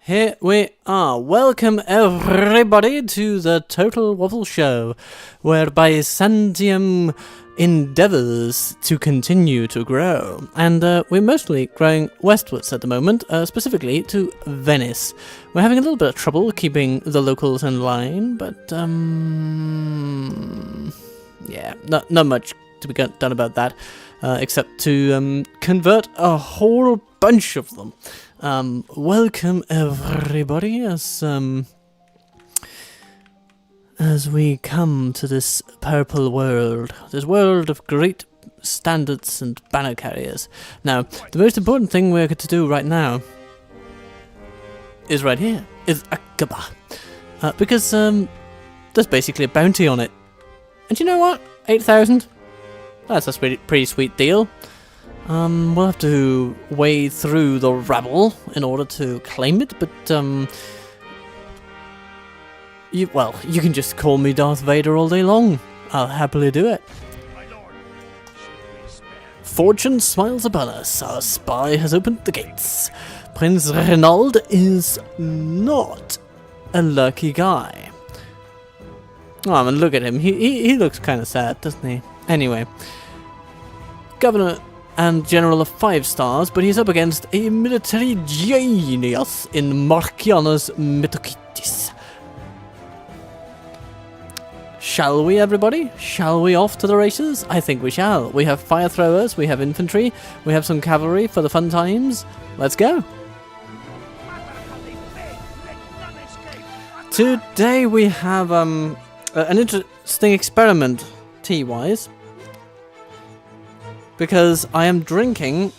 Here we are. Welcome everybody to the Total Waffle Show, where Byzantium endeavours to continue to grow. And we're mostly growing westwards at the moment, specifically to Venice. We're having a little bit of trouble keeping the locals in line, but yeah, not much to be done about that, except to convert a whole bunch of them. Welcome everybody as we come to this purple world, this world of great standards and banner carriers. Now, the most important thing we're going to do right now is right here, is Aqaba, because there's basically a bounty on it. And you know what? 8,000? That's a pretty sweet deal. We'll have to wade through the rabble in order to claim it, but, you can just call me Darth Vader all day long. I'll happily do it. Fortune smiles upon us. Our spy has opened the gates. Prince Renaud is not a lucky guy. Oh, I mean, look at him. He looks kind of sad, doesn't he? Anyway. Governor and General of 5 stars, but he's up against a military genius in Marcianus Metokitis. Shall we, everybody? Shall we off to the races? I think we shall. We have fire throwers, we have infantry, we have some cavalry for the fun times. Let's go. Today we have an interesting experiment, tea-wise. Because I am drinking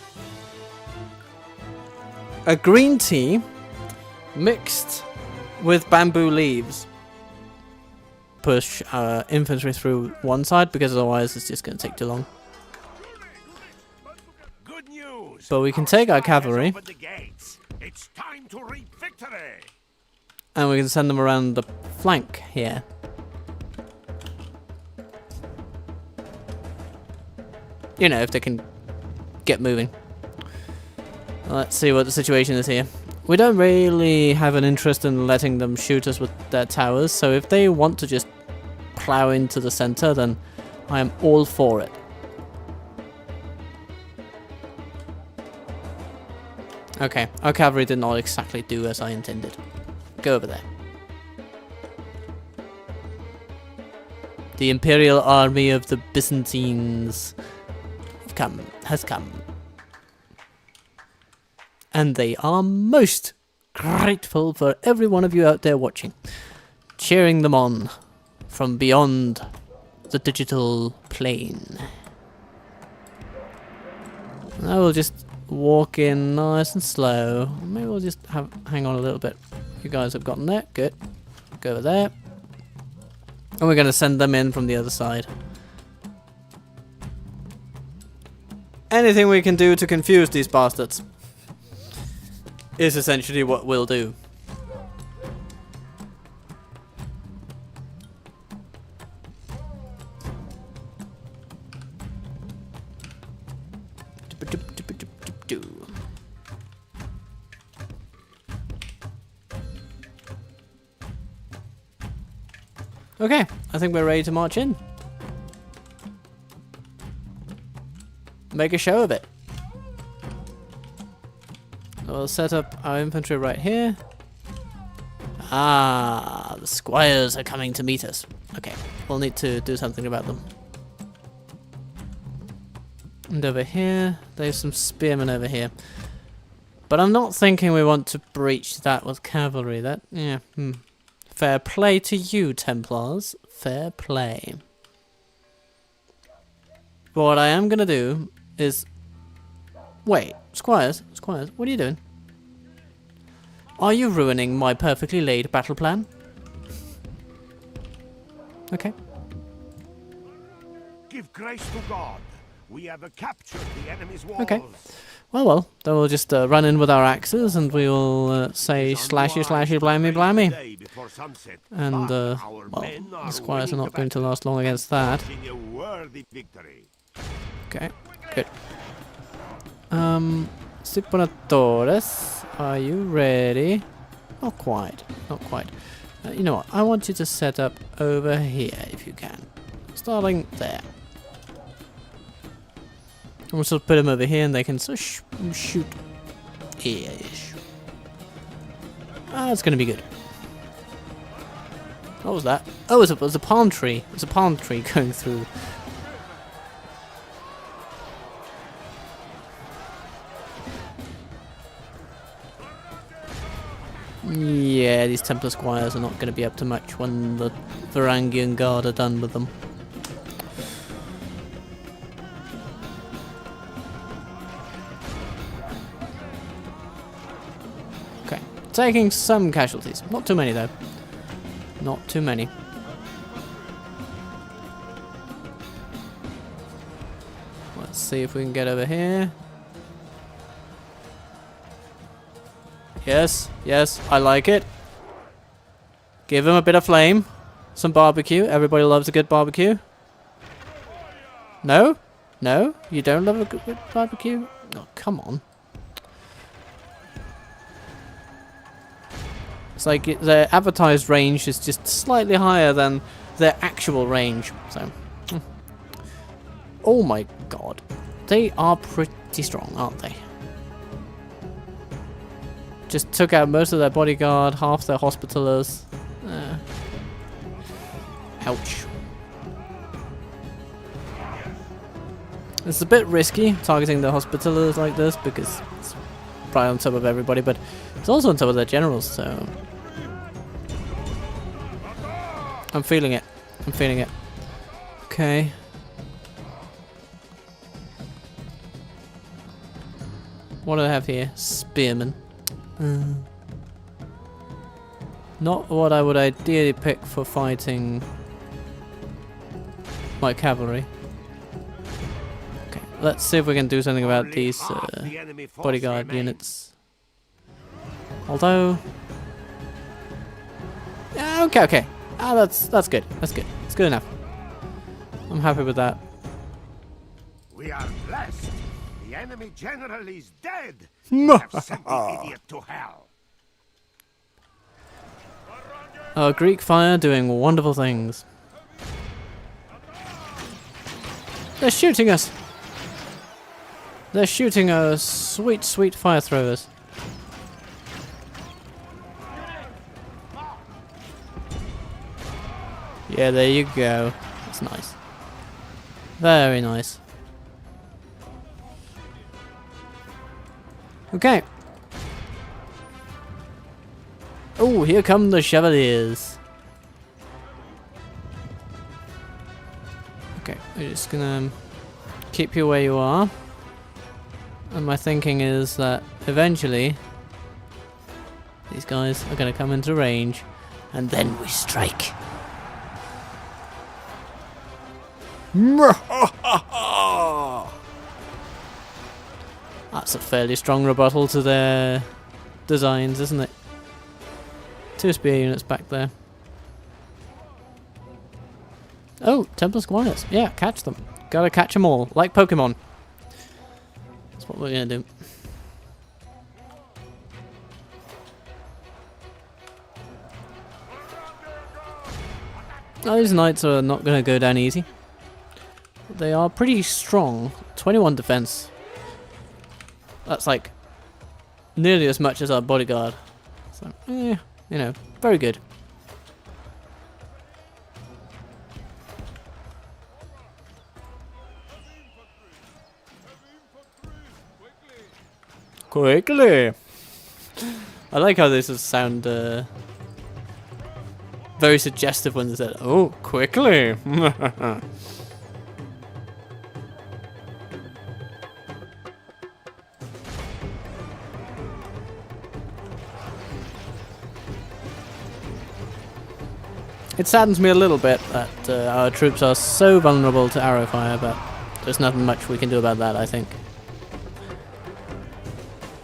a green tea mixed with bamboo leaves. Push our infantry through one side because otherwise it's just going to take too long. Good news. But we can take our cavalry It's time to reap victory. and we can send them around the flank here. You know, if they can get moving. Let's see what the situation is here. We don't really have an interest in letting them shoot us with their towers, so if they want to just plow into the center, then I am all for it. Okay, our cavalry did not exactly do as I intended. Go over there. The Imperial Army of the Byzantines has come. And they are most grateful for every one of you out there watching, cheering them on from beyond the digital plane. I will just walk in nice and slow. Maybe we'll just hang on a little bit. You guys have gotten there. Good. Go over there. And we're going to send them in from the other side. Anything we can do to confuse these bastards is essentially what we'll do. Okay, I think we're ready to march in. Make a show of it. We'll set up our infantry right here. Ah, the squires are coming to meet us. Okay, we'll need to do something about them. And over here, there's some spearmen over here. But I'm not thinking we want to breach that with cavalry. Fair play to you, Templars. Fair play. But what I am going to do is... Wait, squires, what are you doing? Are you ruining my perfectly laid battle plan? Okay. Give grace to God. We have captured the enemy's walls. Okay. Well, then we'll just run in with our axes and we will say slashy, slashy, blimey, blimey. And, well, the squires are not going to last long against that. Okay, good. Supernatores, are you ready? Not quite. Not quite. You know what? I want you to set up over here if you can. Starting there. And we'll sort of put them over here and they can sort of shoot here-ish. It's going to be good. What was that? Oh, it was a palm tree. It was a palm tree going through. Yeah, these Templar Squires are not going to be up to much when the Varangian Guard are done with them. Okay, taking some casualties. Not too many though. Not too many. Let's see if we can get over here. Yes, yes, I like it. Give him a bit of flame. Some barbecue. Everybody loves a good barbecue. No? No? You don't love a good barbecue? Oh, come on. It's like their advertised range is just slightly higher than their actual range. So, oh my god. They are pretty strong, aren't they? Just took out most of their bodyguard, half their hospitalers. Ouch. It's a bit risky targeting the hospitalers like this because it's right on top of everybody, but it's also on top of their generals, so I'm feeling it. I'm feeling it. Okay. What do I have here? Spearmen. Not what I would ideally pick for fighting my cavalry. Okay, let's see if we can do something about these bodyguard units. Although, yeah, okay. That's good. That's good. It's good enough. I'm happy with that. We are blessed. The enemy general is dead. We have sent the idiot to hell. Our Greek fire doing wonderful things. They're shooting us. They're shooting us. Sweet, sweet fire throwers. Yeah, there you go. That's nice. Very nice. Okay. Oh, here come the Chevaliers. Okay, we're just gonna keep you where you are. And my thinking is that eventually these guys are gonna come into range and then we strike. That's a fairly strong rebuttal to their designs, isn't it? 2 spear units back there. Oh, Templar Squires. Yeah, catch them. Gotta catch them all, like Pokemon. That's what we're gonna do. Now, these knights are not gonna go down easy. They are pretty strong. 21 defense. That's like nearly as much as our bodyguard. So, you know, very good. Quickly! I like how this sound very suggestive when they said, "Oh, quickly!" It saddens me a little bit that our troops are so vulnerable to arrow fire, but there's nothing much we can do about that, I think.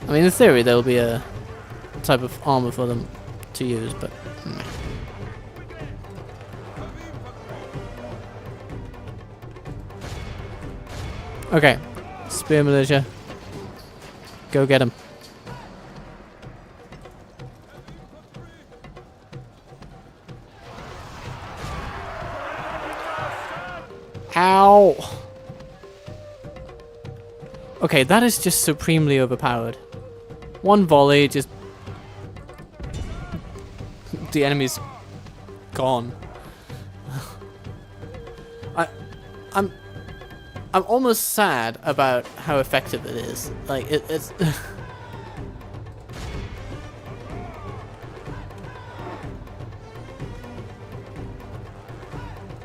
I mean, in theory, there'll be a type of armor for them to use, but meh. Okay, spear militia, go get him. Ow! Okay, that is just supremely overpowered. One volley, just... the enemy's gone. I'm almost sad about how effective it is. Like, it's...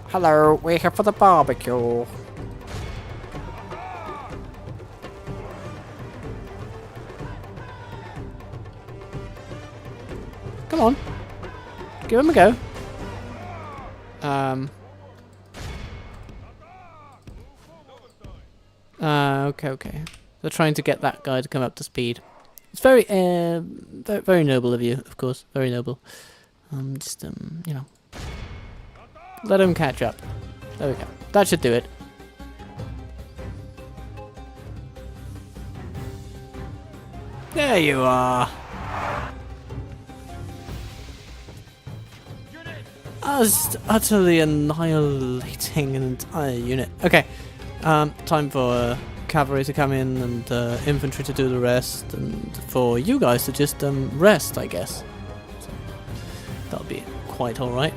Hello, we're here for the barbecue. Come on. Give him a go. Okay. They're trying to get that guy to come up to speed. It's very, very noble of you, of course. Very noble. You know. Let him catch up. There we go. That should do it. There you are. I was utterly annihilating an entire unit. Okay. Time for cavalry to come in and infantry to do the rest, and for you guys to just rest, I guess. So, that'll be quite alright.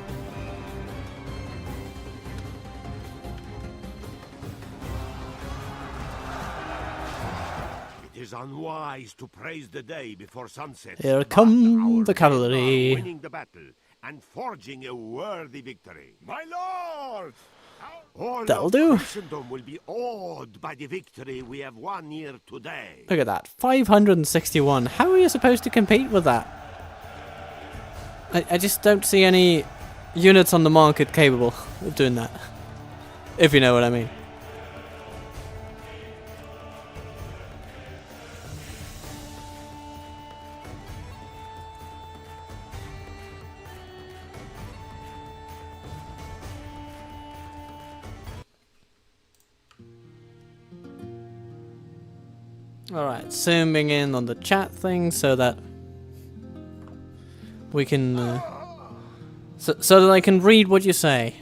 It is unwise to praise the day before sunset. Here but come our the cavalry. men are winning the battle and forging a worthy victory. My lord! All That'll of do. Christendom will be awed by the victory we have won here today. Look at that. 561. How are you supposed to compete with that? I just don't see any units on the market capable of doing that. If you know what I mean. Alright, zooming in on the chat thing so that we can so that I can read what you say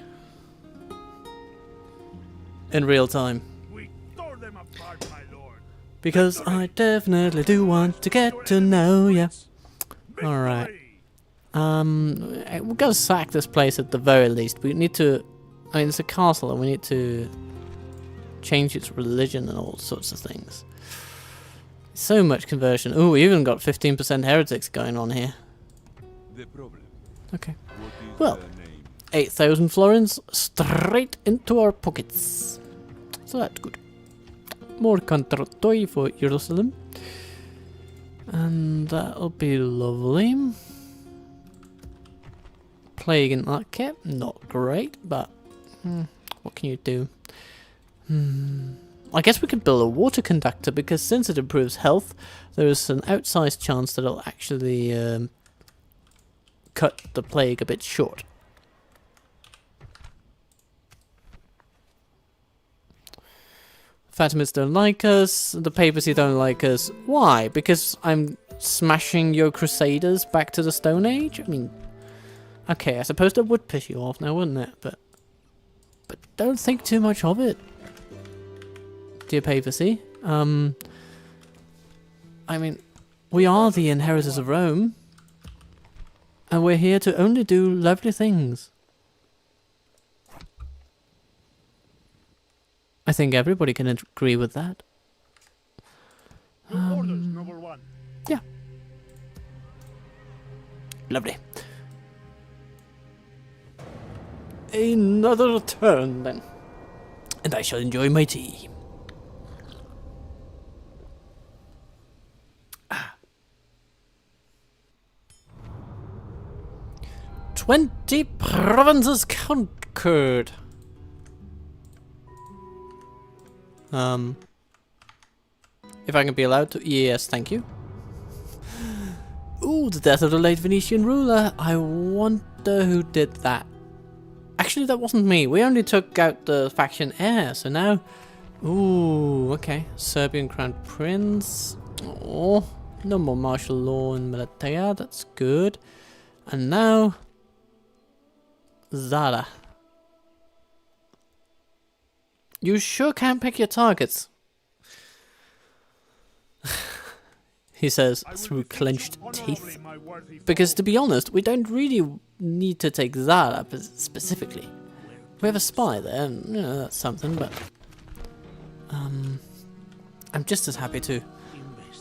in real time. We tore them apart, my lord. Because I definitely do want to get to know you. Alright. We've got to sack this place at the very least. We need to, I mean, it's a castle and we need to change its religion and all sorts of things. So much conversion. Ooh, we even got 15% heretics going on here. Okay. Well, 8,000 florins straight into our pockets. So that's good. More contrattoi for Jerusalem. And that'll be lovely. Plague in that kit. Not great, but what can you do? I guess we could build a water conductor because since it improves health, there is an outsized chance that it'll actually cut the plague a bit short. Fatimids don't like us, the papacy don't like us. Why? Because I'm smashing your crusaders back to the Stone Age? I mean, okay, I suppose that would piss you off now, wouldn't it? But don't think too much of it, dear papacy. I mean, we are the inheritors of Rome, and we're here to only do lovely things. I think everybody can agree with that. Orders, number one. Yeah. Lovely. Another turn then. And I shall enjoy my tea. 20 provinces conquered. If I can be allowed to, yes, thank you. Ooh, the death of the late Venetian ruler. I wonder who did that. Actually, that wasn't me. We only took out the faction heir, so now... Ooh, okay. Serbian Crown Prince. Oh, no more martial law in Militea. That's good. And now... Zara. You sure can pick your targets. He says through clenched teeth. Because to be honest, we don't really need to take that up specifically. We have a spy there, and you know, that's something, but I'm just as happy to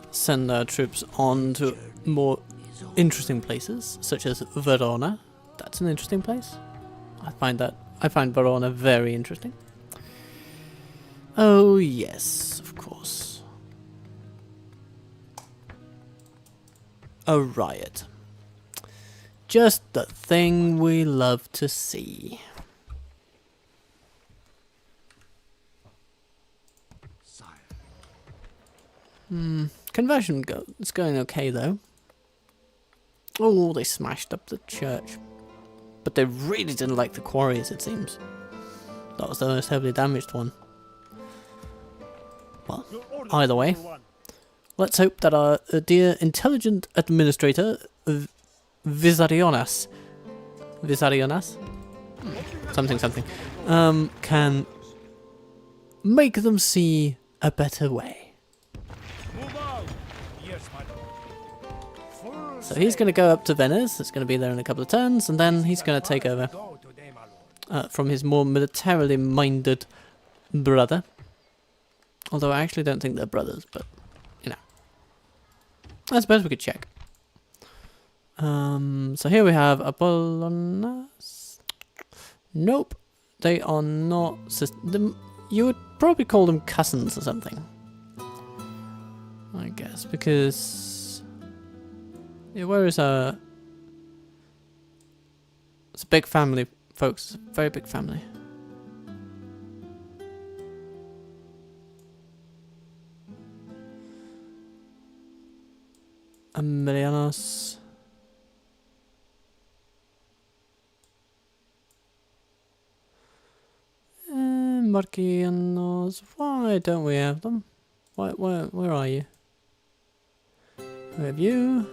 send our troops on to more interesting places, such as Verona. That's an interesting place. I find Verona very interesting. Oh yes, of course. A riot. Just the thing we love to see. Conversion it's going okay though. Oh, they smashed up the church. But they really didn't like the quarries, it seems. That was the most heavily damaged one. Well, either way, let's hope that our dear intelligent administrator, Vizarionas, something, can make them see a better way. So he's going to go up to Venice. It's going to be there in a couple of turns, and then he's going to take over from his more militarily minded brother. Although I actually don't think they're brothers, but you know, I suppose we could check. So here we have Apollonas. Nope, they are not. You would probably call them cousins or something, I guess, because. Yeah, where is it's a big family, folks. It's a very big family. Emilianos. Marcianos. Why don't we have them? Where are you? Where have you?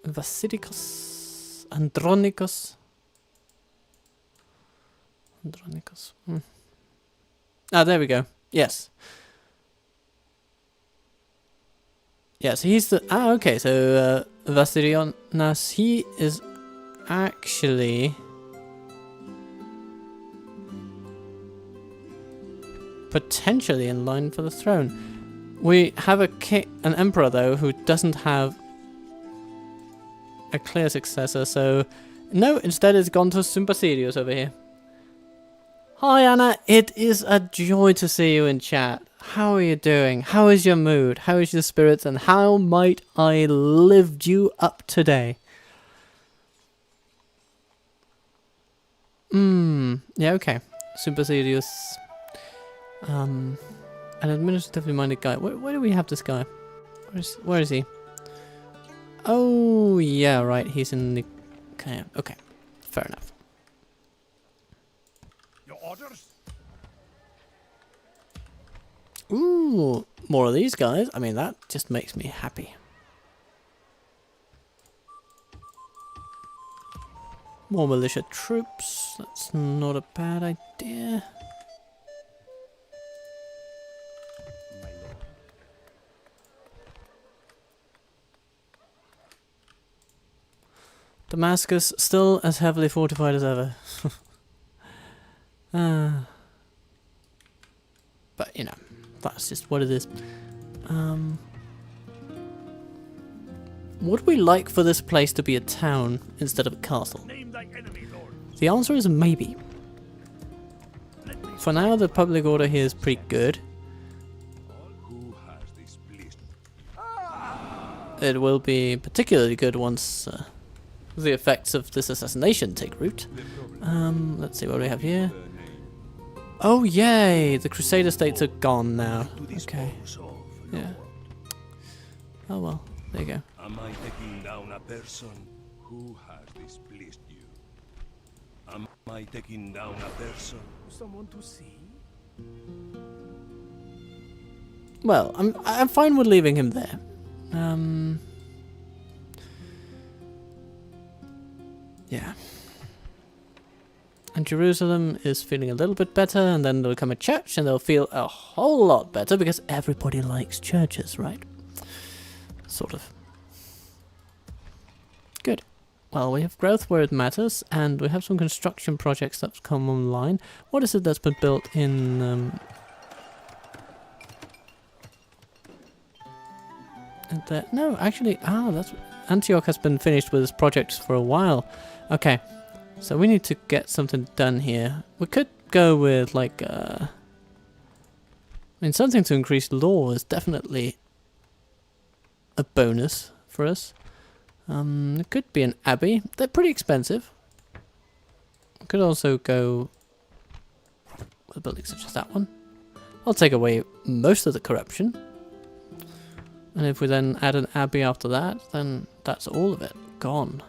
Vasilikos, Andronikos. Ah, there we go. Yes. Yeah, so he's the... Ah, okay, so Vasilionas, he is actually... potentially in line for the throne. We have an emperor, though, who doesn't have a clear successor, so no, instead it's gone to Sympatherius over here. Hi Anna, it is a joy to see you in chat. How are you doing? How is your mood? How is your spirits? And how might I lift you up today? Yeah, okay. Sympatherius. An administratively minded guy. Where do we have this guy? Where is he? Oh, yeah, right. He's in the camp. Okay, fair enough. Your orders? Ooh, more of these guys. I mean, that just makes me happy. More militia troops. That's not a bad idea. Damascus still as heavily fortified as ever. But you know, that's just what it is. Would we like for this place to be a town instead of a castle? The answer is maybe. For now, the public order here is pretty good. It will be particularly good once the effects of this assassination take root. Let's see what we have here. Oh yay! The Crusader states are gone now. Okay. Yeah. Oh well, there you go. Am I taking down a person? Who has displeased you? Am I taking down a person? Someone to see? Well, I'm fine with leaving him there. Yeah. And Jerusalem is feeling a little bit better, and then there'll come a church, and they'll feel a whole lot better, because everybody likes churches, right? Sort of. Good. Well, we have growth where it matters, and we have some construction projects that's come online. What is it that's been built in... no, actually, that's... Antioch has been finished with its projects for a while. Okay, so we need to get something done here. We could go with, like, I mean, something to increase law is definitely a bonus for us. It could be an abbey. They're pretty expensive. We could also go with a building such as that one. I'll take away most of the corruption. And if we then add an abbey after that, then that's all of it gone.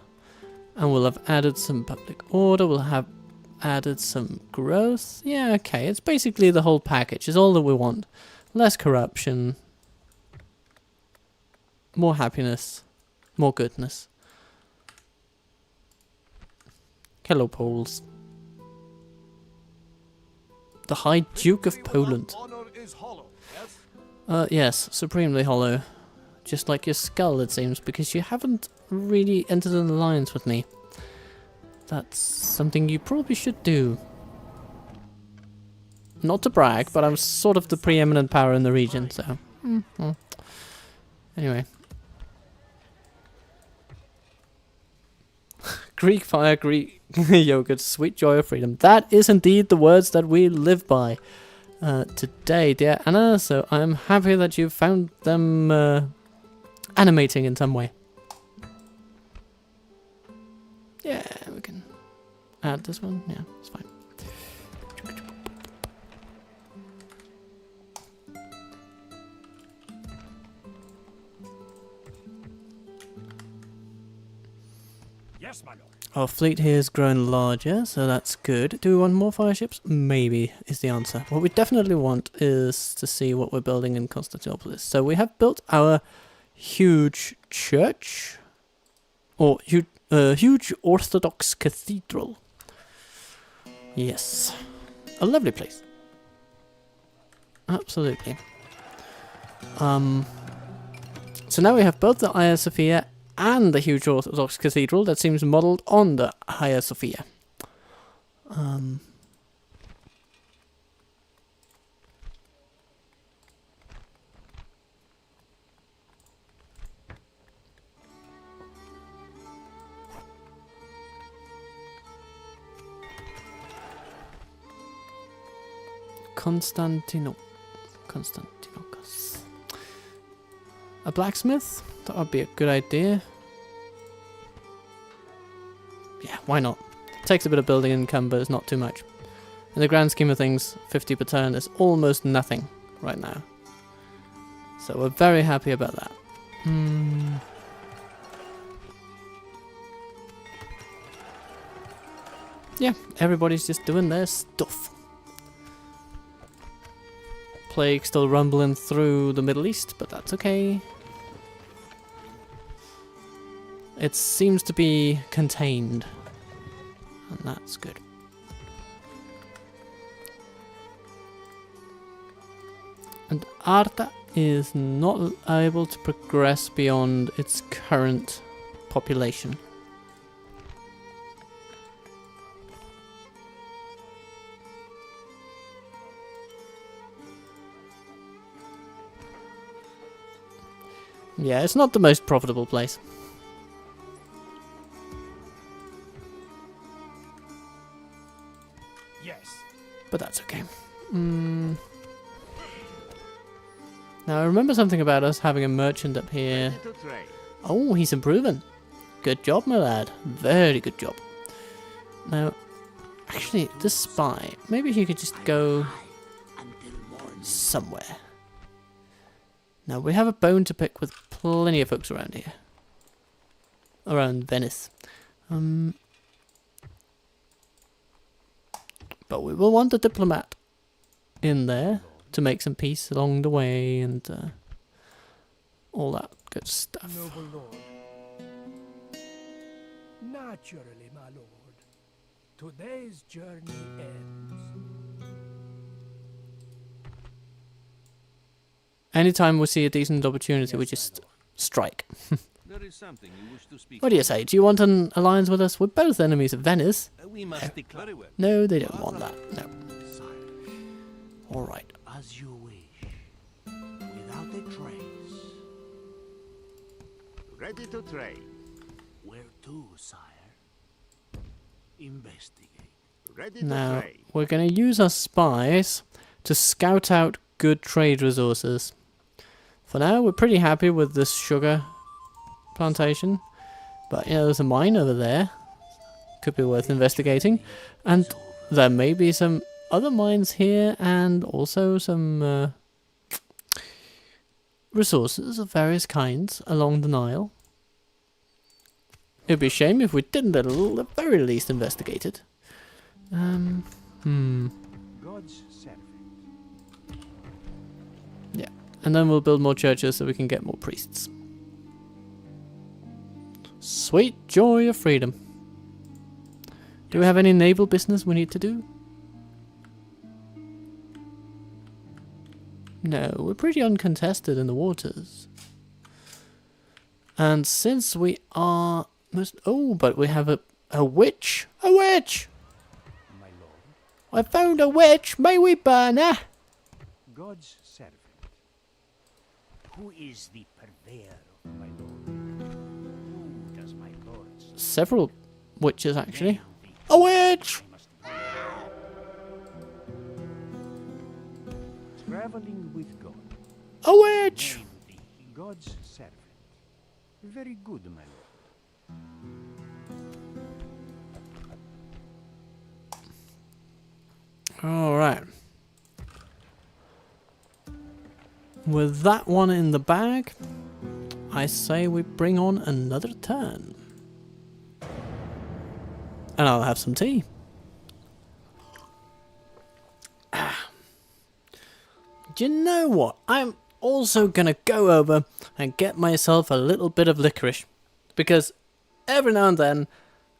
And we'll have added some public order, we'll have added some growth. Yeah, okay, it's basically the whole package. It's all that we want. Less corruption. More happiness. More goodness. Hello, Poles. The High Duke of Poland. Yes, supremely hollow. Just like your skull, it seems, because you haven't really entered an alliance with me. That's something you probably should do. Not to brag, but I'm sort of the preeminent power in the region, so... Anyway. Greek fire, Greek yogurt, sweet joy of freedom. That is indeed the words that we live by today, dear Anna. So I'm happy that you found them animating in some way. Yeah, we can add this one. Yeah, it's fine. Yes, my lord. Our fleet here is growing larger, so that's good. Do we want more fire ships? Maybe is the answer. What we definitely want is to see what we're building in Constantinople. So we have built our huge church, or huge Orthodox cathedral. Yes, a lovely place. Absolutely. So now we have both the Hagia Sophia and the huge Orthodox cathedral that seems modelled on the Hagia Sophia. Constantinopus. A blacksmith? That would be a good idea. Yeah, why not? Takes a bit of building income, but it's not too much. In the grand scheme of things, 50 per turn is almost nothing right now. So we're very happy about that. Yeah, everybody's just doing their stuff. Plague still rumbling through the Middle East, but that's okay. It seems to be contained, and that's good. And Arta is not able to progress beyond its current population. Yeah, it's not the most profitable place. Yes. But that's okay. Now I remember something about us having a merchant up here. Oh, he's improving. Good job, my lad. Very good job. Now, actually, this spy, maybe he could just go somewhere. Now, we have a bone to pick with plenty of folks around here. Around Venice. But we will want a diplomat in there to make some peace along the way and all that good stuff. Naturally, my lord. Today's journey ends. Anytime we see a decent opportunity, we just strike. There is something you wish to speak. What do you say? Do you want an alliance with us? We're both enemies of Venice. We must declare. Very well. No, they don't want that. No. Alright. As you wish, without a trace. Ready to trade. Where to, sire? Investigate. Ready to Now, trade. we're going to use our spies to scout out good trade resources. For now, we're pretty happy with this sugar plantation. But, you know, there's a mine over there. Could be worth investigating. And there may be some other mines here and also some resources of various kinds along the Nile. It'd be a shame if we didn't at the very least investigate it. God's servant. Yeah, and then we'll build more churches so we can get more priests. Sweet joy of freedom. Do we have any naval business we need to do? No, we're pretty uncontested in the waters. And since we are... Oh, but we have a witch! A witch! My lord. I found a witch! May we burn her? God's servant. Who is the purveyor of my lord? Who does my lord serve? Several witches, actually. A witch! Traveling with God. A witch! Name thee God's servant. Very good, my lord. Alright. With that one in the bag, I say we bring on another turn. And I'll have some tea. Do you know what? I'm also gonna go over and get myself a little bit of licorice. Because every now and then,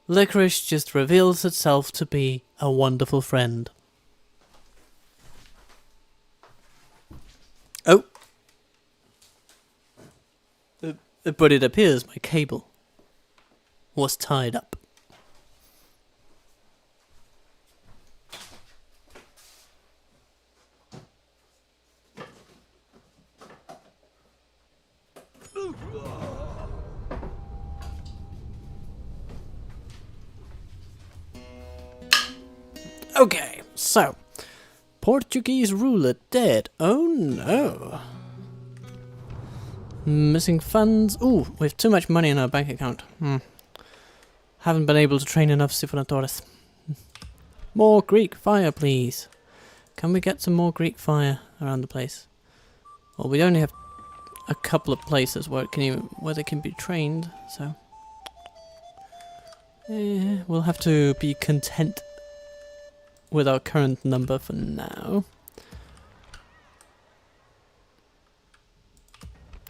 licorice just reveals itself to be a wonderful friend. Oh. But it appears my cable was tied up. Okay, so Portuguese ruler dead. Oh no. Missing funds. Ooh, we have too much money in our bank account. Haven't been able to train enough Siphonatores. More Greek fire, please. Can we get some more Greek fire around the place? Well, we only have a couple of places where they can be trained, so we'll have to be content with our current number for now.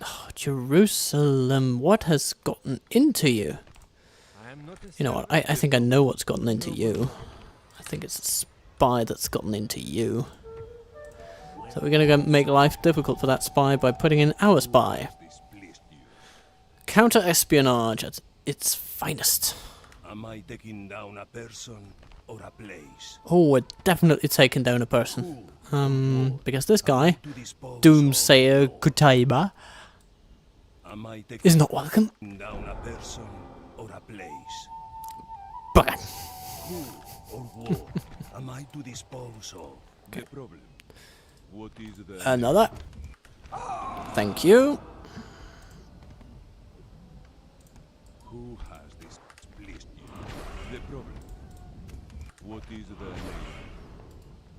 Oh, Jerusalem, what has gotten into you? You know what, I think I know what's gotten into you. I think it's a spy that's gotten into you. So we're going to make life difficult for that spy by putting in our spy. Counter-espionage at its finest. Am I taking down a person or a place? Oh, we're definitely taking down a person. Because this guy, Doomsayer Kutaiba, is not welcome. Down a person or a place? Bugger. Who or what am I to dispose of? The problem. What is the Another. Thank you. Who has displeased you? The problem. What is the name?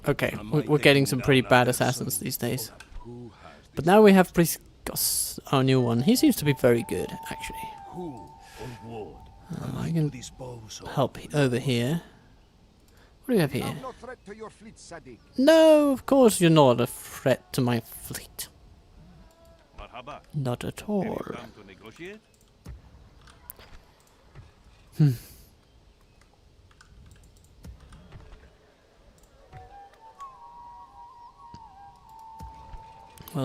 Okay, we're getting some pretty bad assassins these days. But now we have Priscos, our new one. He seems to be very good, actually. Who or what I can help over here. What do we have here? No threat to your fleet, Sadiq. No, of course you're not a threat to my fleet. Not at all. Well,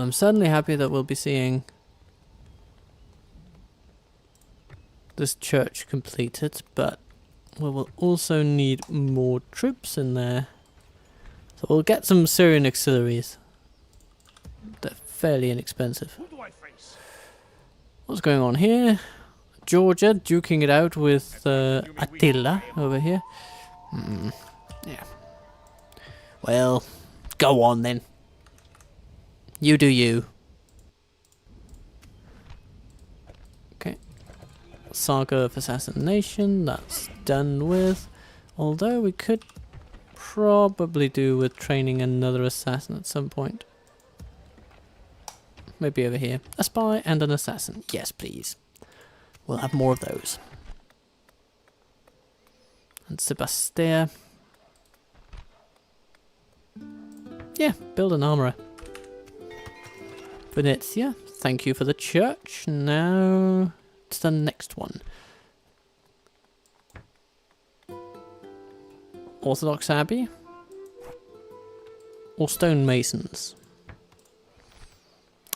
I'm certainly happy that we'll be seeing this church completed, but we will also need more troops in there. So we'll get some Syrian auxiliaries. They're fairly inexpensive. Who do I face? What's going on here? Georgia duking it out with Attila over here. Yeah. Well, go on then. You do you. Okay. Saga of Assassination, that's done with. Although we could probably do with training another assassin at some point. Maybe over here. A spy and an assassin. Yes, please. We'll have more of those. And Sebastia. Yeah, build an armourer. Venetia, thank you for the church. Now it's the next one. Orthodox Abbey? Or stonemasons?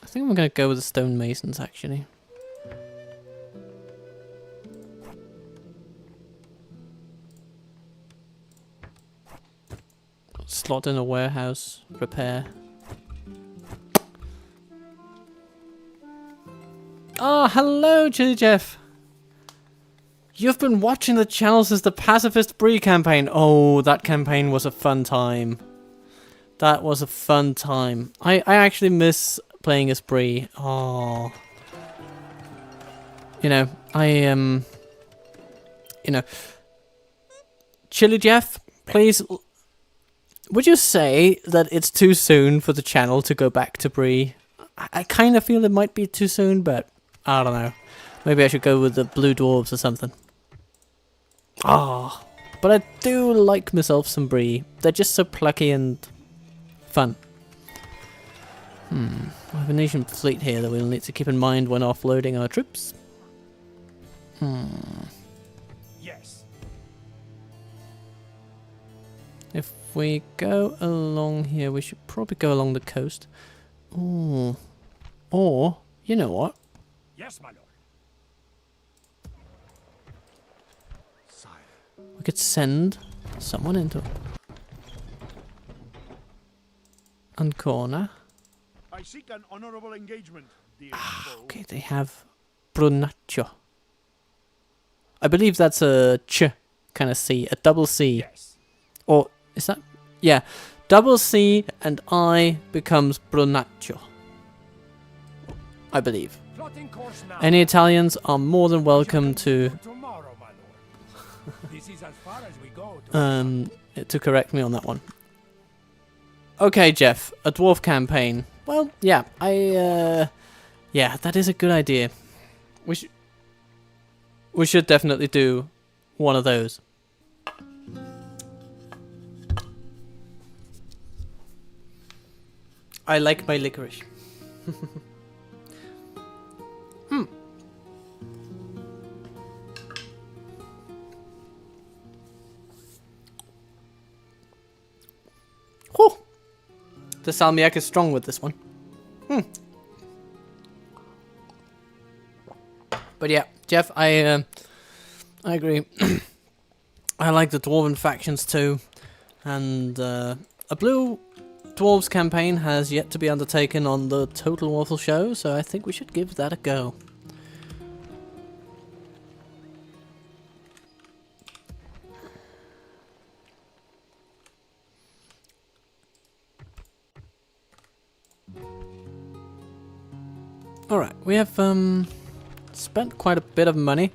I think I'm going to go with the stonemasons actually. Slot in a warehouse, repair. Ah, hello, Chili Jeff. You've been watching the channel since the Pacifist Brie campaign. Oh, that campaign was a fun time. That was a fun time. I actually miss playing as Brie. Oh. You know, you know. Chili Jeff, please. Would you say that it's too soon for the channel to go back to Brie? I kind of feel it might be too soon, but I don't know. Maybe I should go with the Blue Dwarves or something. Ah, but I do like myself some Brie. They're just so plucky and fun. We have a nation fleet here that we'll need to keep in mind when offloading our troops. Yes. If we go along here, we should probably go along the coast. Ooh. Or, you know what? Yes, my lord. We could send someone into Ancona. I seek an honorable engagement, dear foe. Okay, they have Brunaccio. I believe that's a ch kind of C, a double C. Yes. Or is that? Yeah, double C and I becomes Brunaccio. I believe. Plotting course now. Any Italians are more than welcome to Tomorrow, my lord. This is as far as we go. to correct me on that one. Okay, Jeff, a dwarf campaign. Well, yeah, yeah, that is a good idea. We should definitely do one of those. I like my licorice. Whew. The salmiak is strong with this one. But yeah, Jeff, I agree. I like the dwarven factions too, and a blue dwarves campaign has yet to be undertaken on the Total Waffle show, so I think we should give that a go. Alright, we have spent quite a bit of money,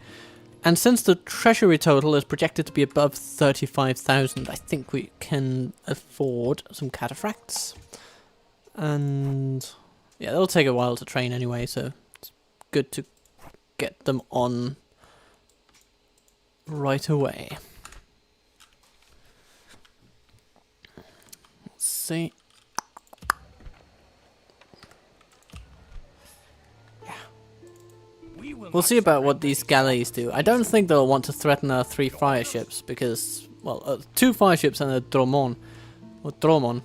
and since the treasury total is projected to be above 35,000, I think we can afford some cataphracts. And yeah, it'll take a while to train anyway, so it's good to get them on right away. Let's see. We'll see about what these galleys do. I don't think they'll want to threaten our 3 fire ships because, well, 2 fire ships and a Dromon. Or Dromon.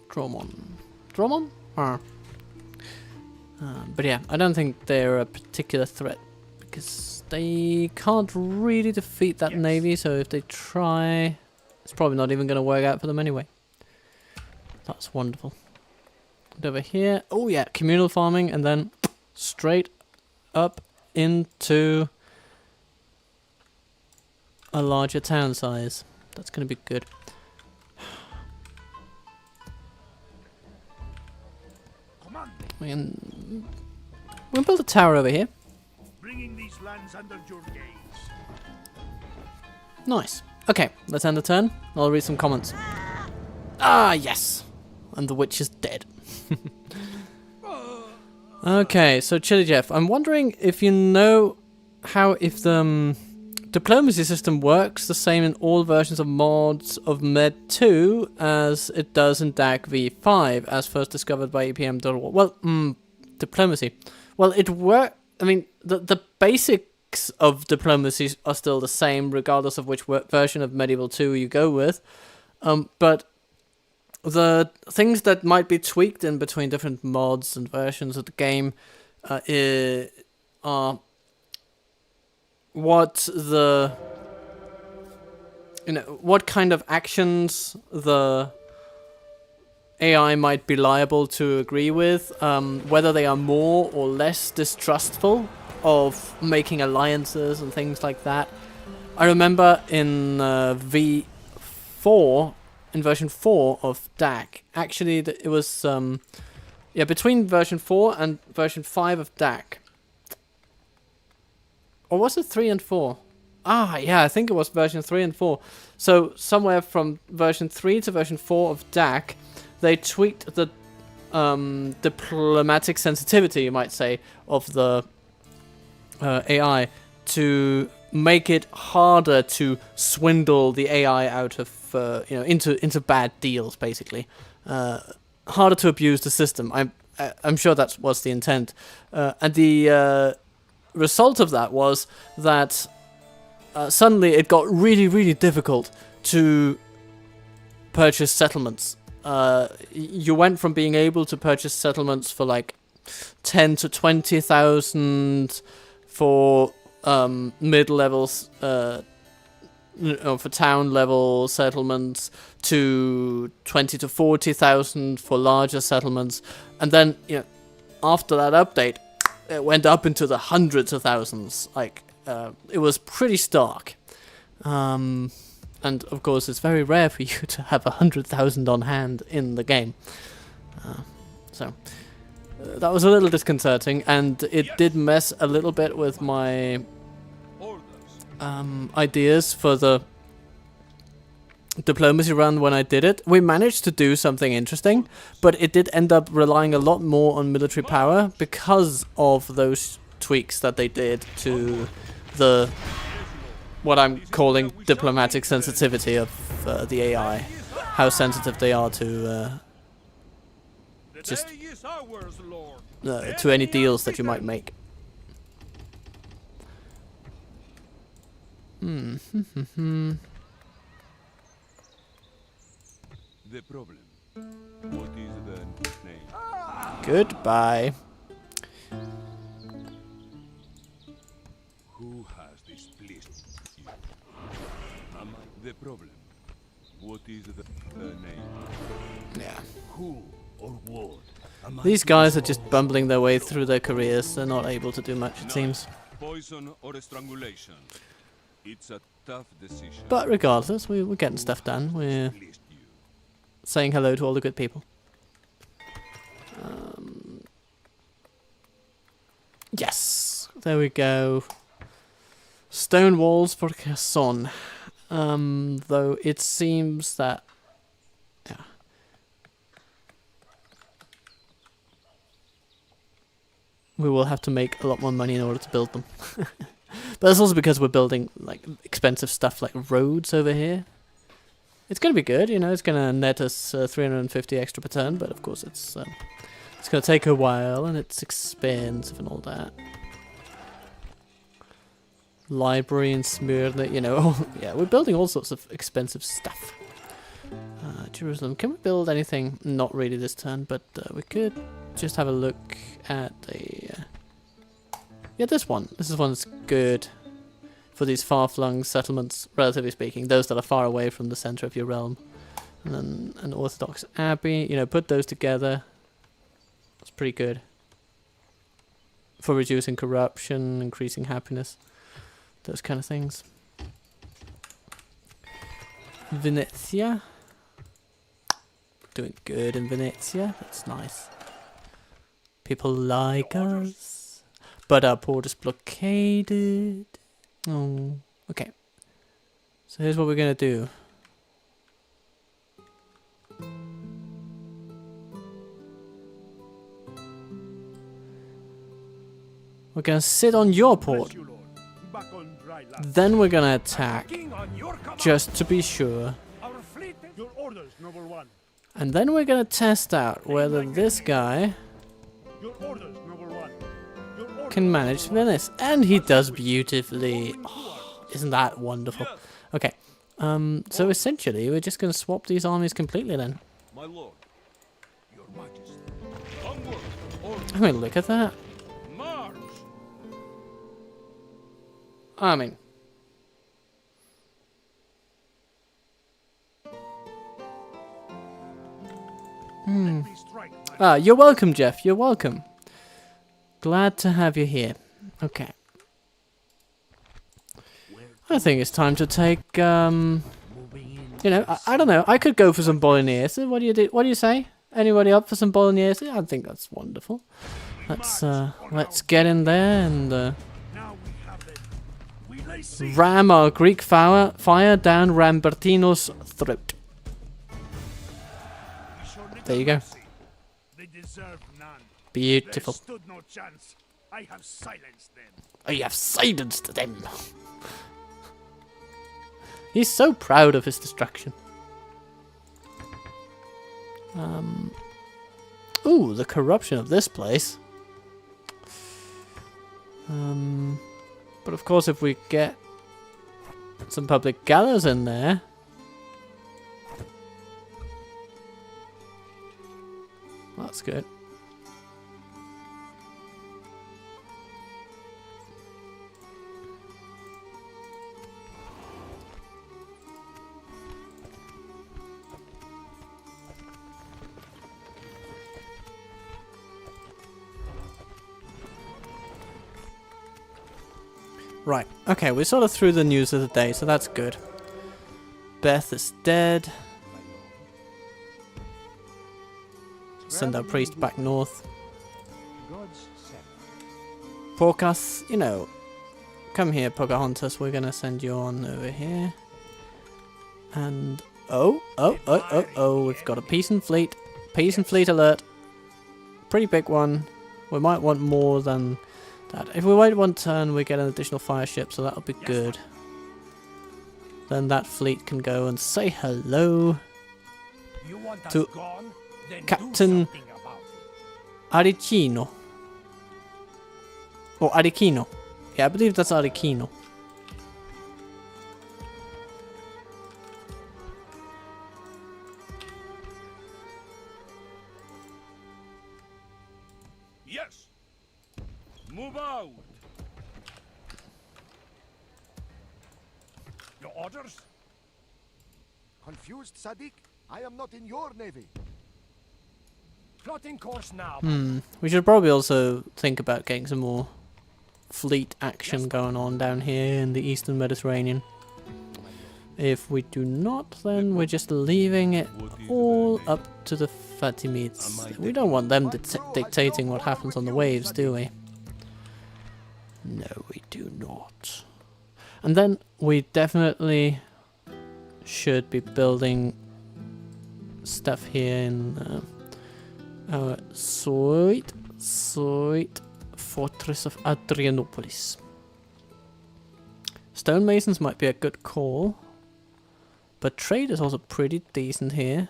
Dromon? But yeah, I don't think they're a particular threat because they can't really defeat that navy, so if they try, it's probably not even going to work out for them anyway. That's wonderful. And over here, oh yeah, communal farming, and then straight up into a larger town size. That's going to be good. We'll build a tower over here. Bringing these lands under your gaze. Nice. Okay, let's end the turn. I'll read some comments. Ah, yes. And the witch is dead. Okay, so Chili Jeff, I'm wondering if you know how if the diplomacy system works the same in all versions of mods of Med 2 as it does in DAC V5, as first discovered by EPM.org. Well, diplomacy. Well, it works. I mean, the basics of diplomacy are still the same, regardless of which version of Medieval 2 you go with. But the things that might be tweaked in between different mods and versions of the game are what what kind of actions the AI might be liable to agree with, whether they are more or less distrustful of making alliances and things like that. I remember in V4, in version 4 of DAC, actually it was between version 4 and version 5 of DAC. Or was it 3 and 4? Ah, yeah, I think it was version 3 and 4. So somewhere from version 3 to version 4 of DAC, they tweaked the diplomatic sensitivity, you might say, of the AI to make it harder to swindle the AI out of into bad deals, basically. Harder to abuse the system. I'm sure that was the intent, and the result of that was that suddenly it got really, really difficult to purchase settlements. You went from being able to purchase settlements for like 10 to 20,000 for mid-levels, for town-level settlements, to 20 to 40,000 for larger settlements, and then after that update, it went up into the hundreds of thousands. Like it was pretty stark. And of course, it's very rare for you to have 100,000 on hand in the game. So that was a little disconcerting, and it did mess a little bit with my ideas for the diplomacy run when I did it. We managed to do something interesting, but it did end up relying a lot more on military power because of those tweaks that they did to the what I'm calling diplomatic sensitivity of the AI. How sensitive they are to just to any deals that you might make. The problem. What is the name? Goodbye. Who has displeased you? The problem. What is the name? Yeah. Who or what? These guys are just bumbling their way through their careers. They're not able to do much, it seems. Poison or strangulation. It's a tough decision. But regardless, we're getting stuff done. We're saying hello to all the good people. Yes, there we go. Stone walls for Kherson. Though it seems that we will have to make a lot more money in order to build them. But that's also because we're building like expensive stuff like roads over here. It's gonna be good, it's gonna net us 350 extra per turn, but of course it's gonna take a while and it's expensive and all that. library in Smyrna, you know. Yeah, we're building all sorts of expensive stuff. Jerusalem. Can we build anything? Not really this turn, but we could just have a look at the... yeah, this one. This one's good for these far-flung settlements, relatively speaking. Those that are far away from the center of your realm. And then an Orthodox Abbey. You know, put those together. It's pretty good. For reducing corruption, increasing happiness. Those kind of things. Venezia. Doing good in Venezia. That's nice. People like us. But our port is blockaded. Oh, okay. So here's what we're gonna do. We're gonna sit on your port. Bless you, Lord. Back on dry land. Then we're gonna attack. King on your command. Just to be sure. Our fleet. Your orders, noble one. And then we're gonna test out whether this guy Your orders, noble one. Your orders. can manage Venice. And he does beautifully. Oh, isn't that wonderful? Okay. So essentially we're just gonna swap these armies completely then. My lord. Your majesty. Onward. Order. I mean, look at that. March. I mean, Let me strike, my ah, you're welcome, Jeff. You're welcome. Glad to have you here. Okay. I think it's time to take, you know, I don't know. I could go for some bolognese. What do you say? Anybody up for some bolognese? I think that's wonderful. Let's get in there and Now we have them. We lay siege. ram our Greek fire down Rambertino's throat. We show little There you go. mercy. They deserve none. Beautiful. They stood no chance. I have silenced them. I have silenced them. He's so proud of his destruction. Ooh, the corruption of this place. But of course, if we get some public gallows in there, that's good. Right, okay, we're sort of through the news of the day, so that's good. Beth is dead. Send our priest back north. God's servant. Porcas, you know, come here, Pocahontas, we're gonna send you on over here. And, oh, we've got a peasant fleet. Peasant fleet alert. Pretty big one. We might want more than that. If we wait one turn, we get an additional fire ship, so that'll be good. Then that fleet can go and say hello. You want us To gone? Then Captain do something about it. Aricino. Or Aricino. Yeah, I believe that's Aricino. Yes. Move out. Your orders? Confused, Sadiq? I am not in your navy. Plotting course now. We should probably also think about getting some more fleet action going on down here in the Eastern Mediterranean. If we do not, then we're just leaving it all up to the Fatimids. We don't want them dictating what happens on the waves, do we? No, we do not. And then we definitely should be building stuff here in our sweet fortress of Adrianopolis. Stonemasons might be a good call, but trade is also pretty decent here,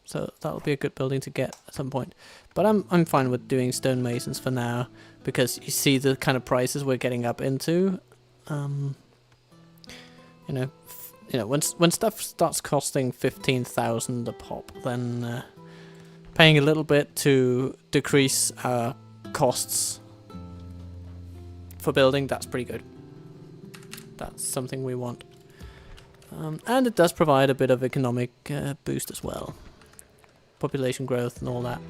so that'll be a good building to get at some point. But I'm fine with doing stonemasons for now, because you see the kind of prices we're getting up into. You know, when stuff starts costing 15,000 a pop, then paying a little bit to decrease our costs for building, that's pretty good. That's something we want. And it does provide a bit of economic boost as well. Population growth and all that.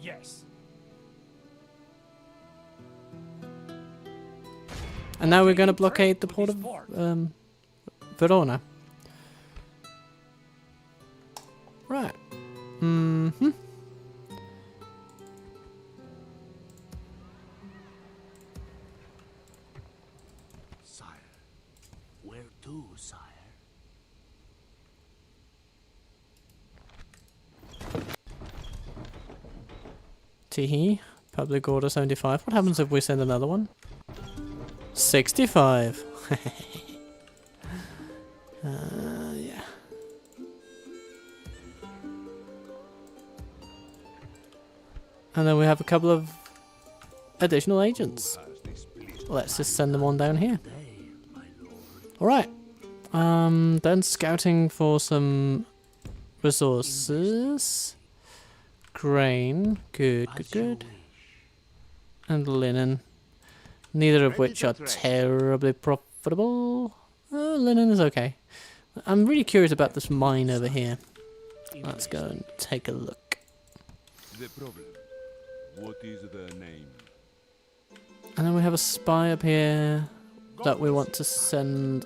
Yes. And now we're going to blockade the port of Verona. Right. Mm-hmm. Sire, where to, sire? Teehee. Public order 75. What happens if we send another one? 65. Yeah. And then we have a couple of additional agents. Let's just send them on down here. Alright. Then scouting for some resources. Grain. Good, good, good. And linen. Neither of which are terribly profitable. Linen is okay. I'm really curious about this mine over here. Let's go and take a look. The problem. What is the name? And then we have a spy up here that we want to send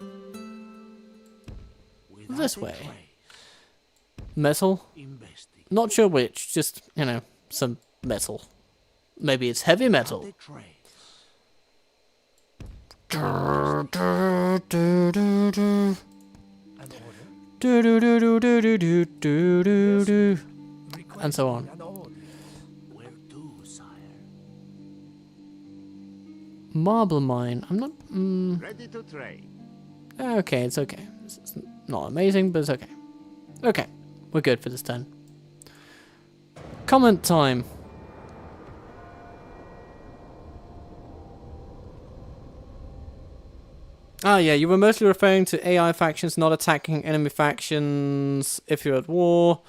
this way. Metal? Not sure which, just, you know, some metal. Maybe it's heavy metal. And so on. Marble mine. I'm not. Ready to trade. Okay, it's okay. It's not amazing, but it's okay. Okay, we're good for this turn. Comment time. Ah, yeah, you were mostly referring to AI factions not attacking enemy factions if you're at war.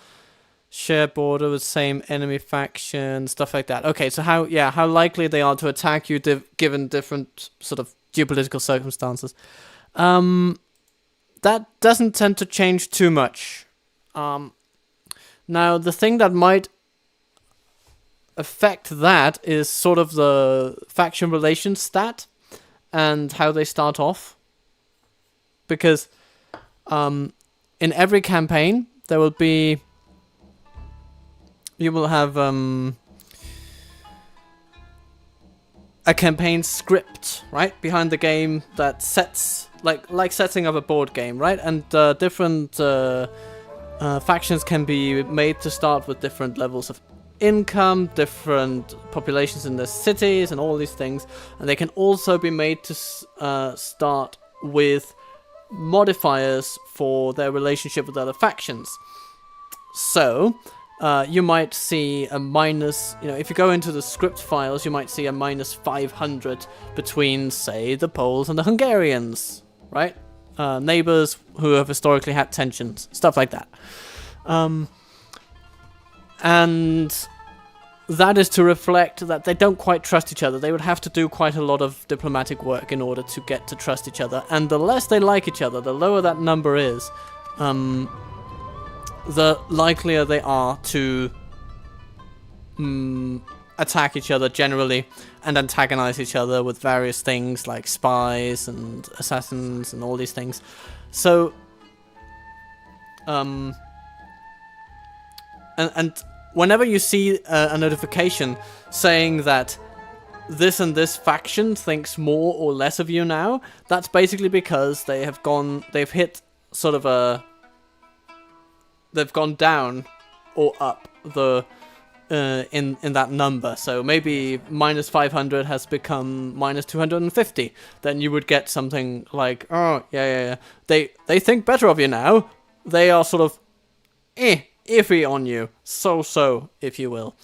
Share border with same enemy faction, stuff like that. Okay, so how likely they are to attack you given different sort of geopolitical circumstances. That doesn't tend to change too much. Now, the thing that might affect that is sort of the faction relations stat and how they start off. Because in every campaign, there will be... You will have a campaign script, right, behind the game that sets, like setting up a board game, right? And different factions can be made to start with different levels of income, different populations in their cities, and all these things. And they can also be made to start with modifiers for their relationship with other factions. So... you might see a minus, if you go into the script files, you might see a minus 500 between, say, the Poles and the Hungarians, right? Neighbors who have historically had tensions, stuff like that. And that is to reflect that they don't quite trust each other. They would have to do quite a lot of diplomatic work in order to get to trust each other. And the less they like each other, the lower that number is, the likelier they are to attack each other generally and antagonize each other with various things like spies and assassins and all these things. So, and whenever you see a notification saying that this and this faction thinks more or less of you now, that's basically because they've hit sort of they've gone down or up the in that number. So maybe minus 500 has become minus 250. Then you would get something like, oh yeah. They think better of you now. They are sort of iffy on you. So, if you will.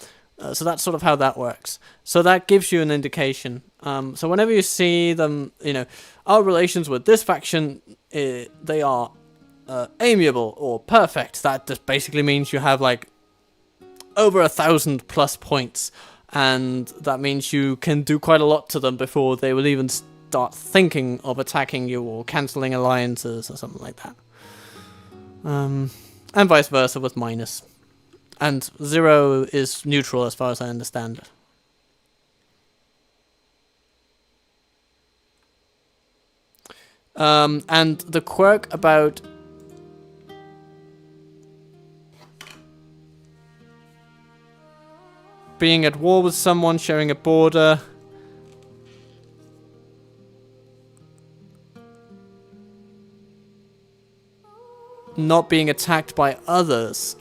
So that's sort of how that works. So that gives you an indication. So whenever you see them, you know, our relations with this faction, they are amiable or perfect. That just basically means you have like over 1,000 plus points. And that means you can do quite a lot to them before they will even start thinking of attacking you or cancelling alliances or something like that. And vice versa with minus. And 0 is neutral as far as I understand it. And the quirk about being at war with someone, sharing a border, not being attacked by others.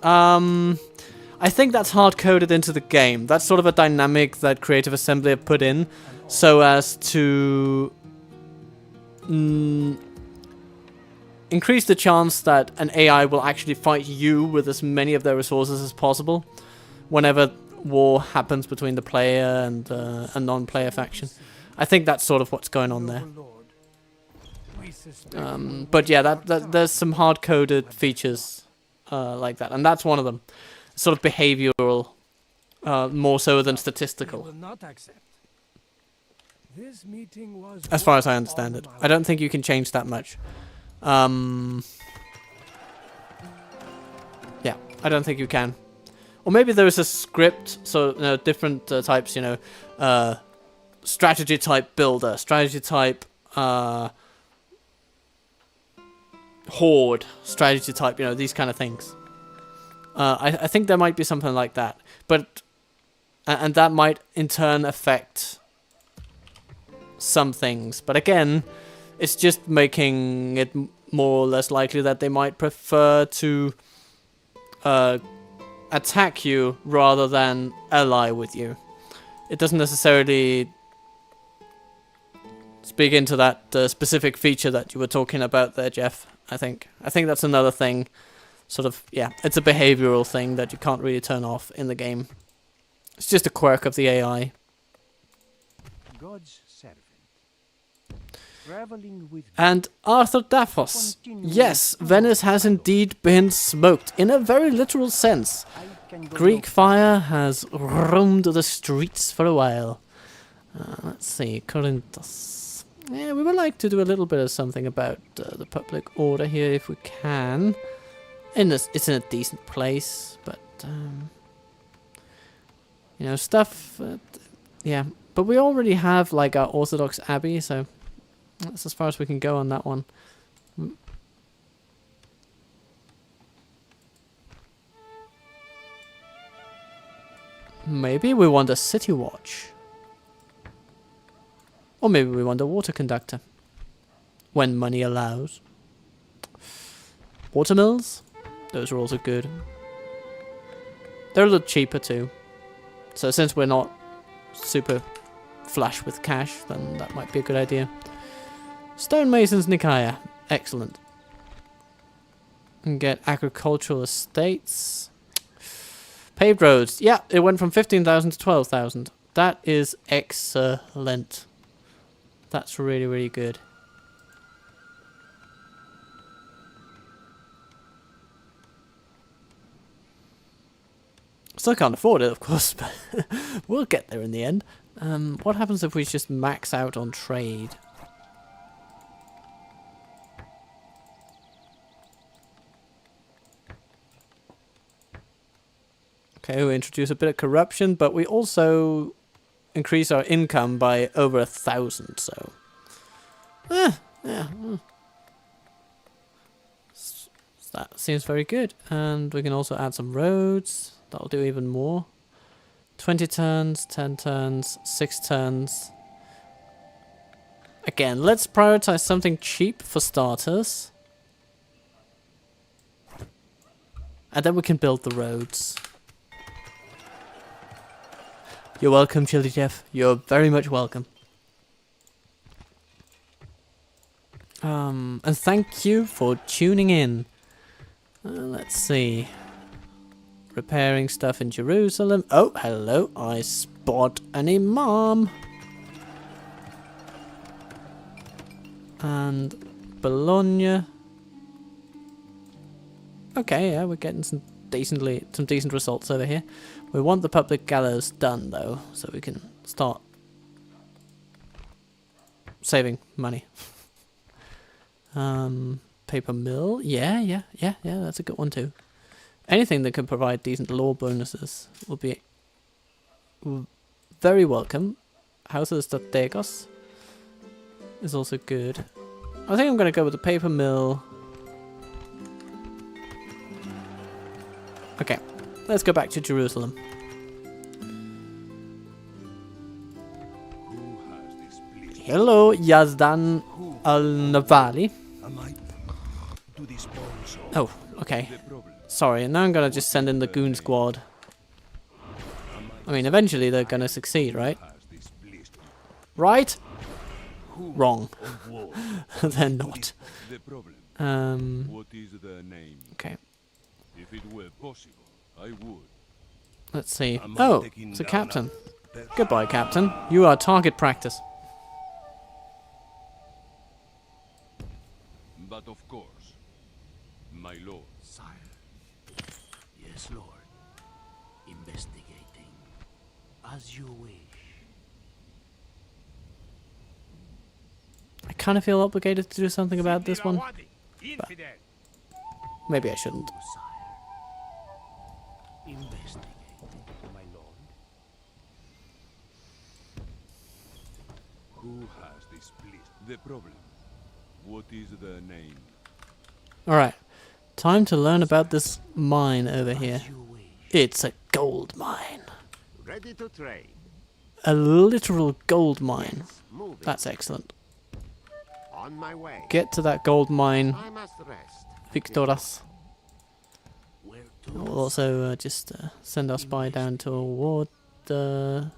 I think that's hard-coded into the game. That's sort of a dynamic that Creative Assembly have put in so as to increase the chance that an AI will actually fight you with as many of their resources as possible whenever war happens between the player and a non-player faction. I think that's sort of what's going on there. But yeah, there's some hard-coded features like that, and that's one of them. Sort of behavioral, more so than statistical. As far as I understand it. I don't think you can change that much. Yeah, I don't think you can. Or maybe there is a script, so you know, different types, you know, strategy type builder, strategy type horde, strategy type, you know, these kind of things. I think there might be something like that, but and that might in turn affect some things. But again, it's just making it more or less likely that they might prefer to attack you rather than ally with you. It doesn't necessarily speak into that specific feature that you were talking about there, Jeff. I think that's another thing. Sort of, yeah, it's a behavioral thing that you can't really turn off in the game. It's just a quirk of the AI. God's servant. Traveling with And Arthur Daphos. Yes, Venice has indeed been smoked, in a very literal sense. Greek fire has roamed the streets for a while. Let's see, Corinthos. Yeah, we would like to do a little bit of something about the public order here if we can. It's in a decent place, but you know, stuff. Yeah, but we already have like our Orthodox Abbey, so that's as far as we can go on that one. Maybe we want a city watch, or maybe we want a water conductor when money allows. Watermills. Those are also good. They're a little cheaper too. So since we're not super flush with cash, then that might be a good idea. Stonemasons Nicaea. Excellent. And get agricultural estates. Paved roads. Yeah, it went from 15,000 to 12,000. That is excellent. That's really, really good. Still can't afford it, of course, but we'll get there in the end. What happens if we just max out on trade? Okay, we introduce a bit of corruption, but we also increase our income by over 1,000, so... yeah. That seems very good. And we can also add some roads. That'll do even more. 20 turns, 10 turns, 6 turns. Again, let's prioritize something cheap for starters. And then we can build the roads. You're welcome, Chili Jeff. You're very much welcome. And thank you for tuning in. Let's see. repairing stuff in Jerusalem. Oh, hello. I spot an imam. And Bologna. Okay, yeah, we're getting some decent results over here. We want the public gallows done though, so we can start saving money. Paper mill, yeah, that's a good one too. Anything that can provide decent law bonuses will be very welcome. House of the Strategos is also good. I think I'm going to go with the paper mill. Okay, let's go back to Jerusalem. Hello, Yazdan Al-Navali. Oh, okay. Sorry, now I'm gonna just send in the goon squad. I mean, eventually they're gonna succeed, right? Right? Wrong. They're not. Okay. If it were possible, I would. Let's see. Oh, it's a captain. Goodbye, captain. You are target practice. But of course, my lord. Sire. Yes, Lord. Investigating. As you wish. I kind of feel obligated to do something about this one. But maybe I shouldn't. Sire. Investigating, my lord. Who has displeased the problem? What is the name? Alright, time to learn about this mine over here. As you wish. It's a gold mine. Ready to trade. A literal gold mine. Moving. That's excellent. On my way. Get to that gold mine, I must rest. Victoras. Where to? We'll also just send our spy down toward As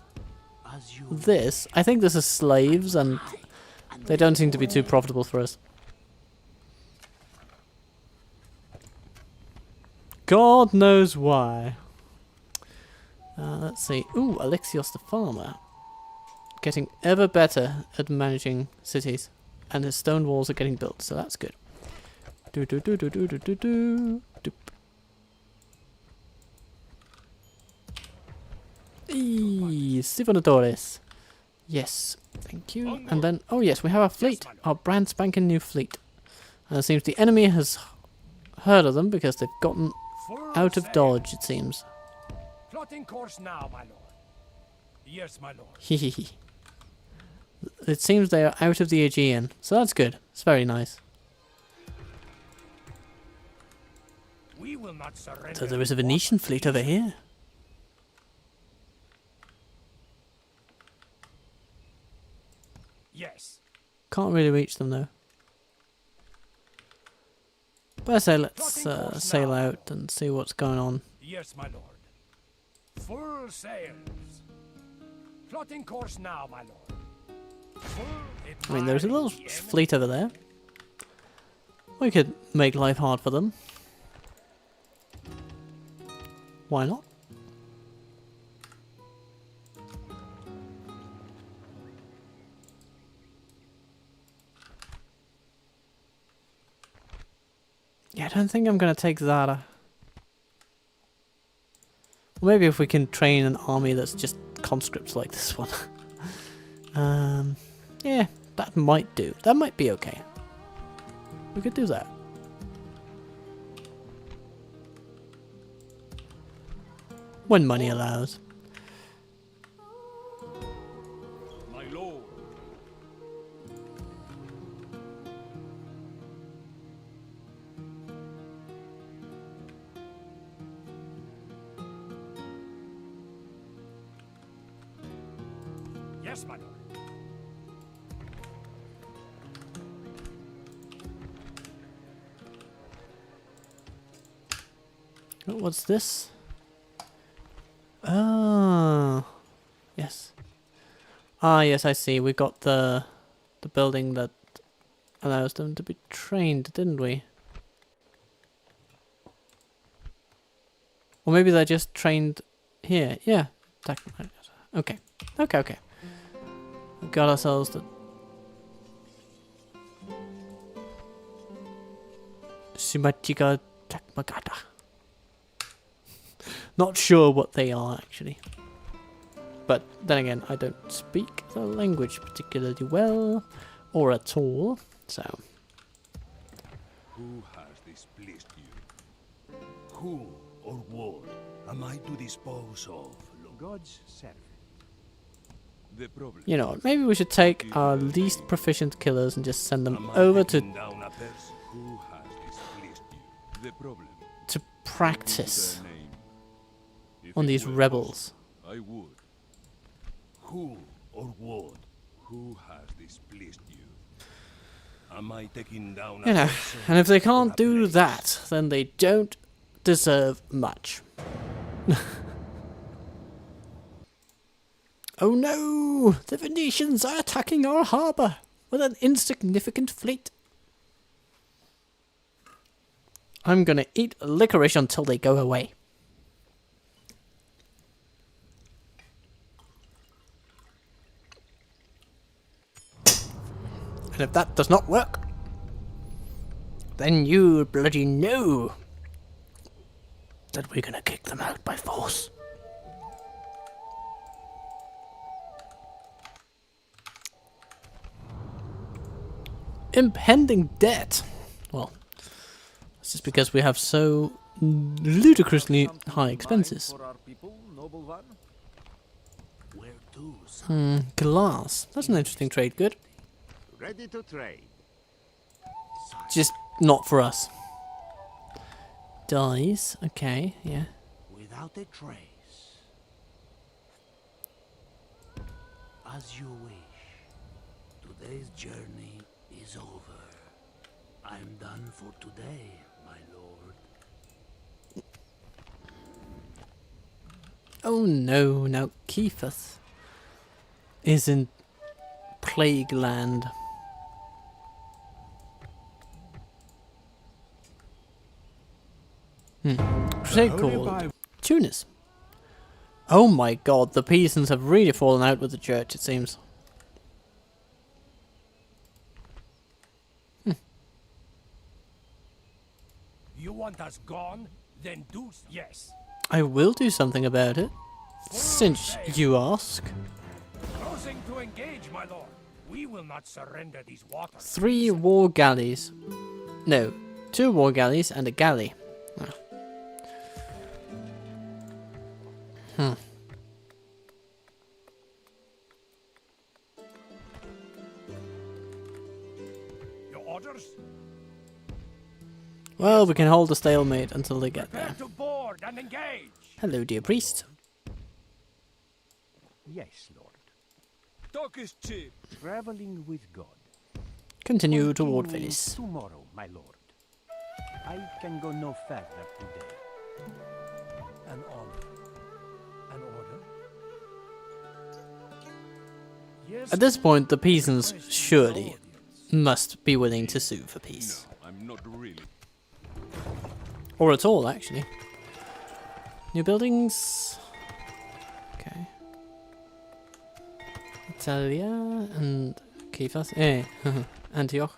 you this. I think this is slaves, and they don't seem to be too profitable for us. God knows why. Let's see. Ooh, Alexios the farmer. Getting ever better at managing cities. And his stone walls are getting built, so that's good. Do do do do do do do do. Doop. Sifonadores. Yes, thank you. And then, oh yes, we have our fleet. Our brand spanking new fleet. And it seems the enemy has heard of them because they've gotten out of Dodge, it seems. Plotting course now, my lord. Yes, my lord. Hehehe. It seems they are out of the Aegean, so that's good. It's very nice. We will not surrender. So there is a Venetian fleet over here. Yes. Can't really reach them though. But I say let's sail out and see what's going on. Yes, my lord. Full sails. Plotting course now, my lord. I mean, there's a little fleet over there. We could make life hard for them. Why not? Yeah, I don't think I'm going to take Zara. Or maybe if we can train an army that's just conscripts like this one. Yeah, that might do. That might be okay. We could do that. When money allows. My lord. Yes, my lord. Oh, what's this? Ah, yes. Ah, yes, I see. We got the building that allows them to be trained, didn't we? Or maybe they're just trained here. Yeah. Okay. Okay. We got ourselves the Sumachiga Takmagata. Not sure what they are actually. But then again, I don't speak the language particularly well or at all, so. Who has displeased you? Who or what am I to dispose of? God's servant. The problem. You know what, maybe we should take our least proficient killers and just send them Am I over to taking down a person who has displeased you? The problem. practice Their name. If on it these were rebels. possible, I would. Who or what? Who has displeased you? Am I taking down a You know, person and if they or can't a do place? that, then they don't deserve much. Oh no! The Venetians are attacking our harbour with an insignificant fleet. I'm gonna eat licorice until they go away. And if that does not work, then you bloody know that we're gonna kick them out by force. Impending debt. Well, it's just because we have so ludicrously high expenses. For our people, noble one. Where to, son? Glass. That's an interesting trade good. Ready to trade. Just not for us. Dyes. Okay, yeah. Without a trace. As you wish. Today's journey is over. I'm done for today, my lord. Oh no, now Keitheth is in Plague Land. Crusade called Tunis. Oh my god, the peasants have really fallen out with the church, it seems. You want us gone? Then do yes. I will do something about it, since you ask. Closing to engage, my lord. We will not surrender these waters. 3 war galleys. No, 2 war galleys and a galley. Ah. Your orders? Well, we can hold a stalemate until they get Prepare there. to board and engage. Hello, dear priest. Yes, lord. Talk is cheap. Traveling with God. Continue toward Continue Venice. Tomorrow, my lord. I can go no further today. An honor. An order? Yes. At this point, the peasants surely must be willing to sue for peace. No, I'm not really. Or at all, actually. New buildings. Okay. Italia and Kiefer. Antioch.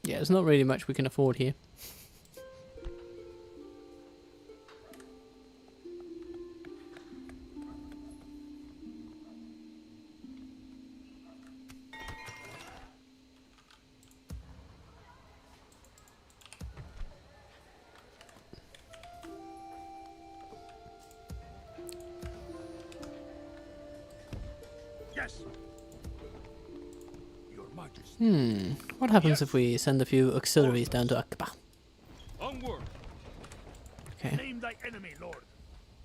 Yeah, there's not really much we can afford here. Yes. Your Majesty. What happens if we send a few auxiliaries down to Aqaba? Onward. Okay. Name thy enemy, lord.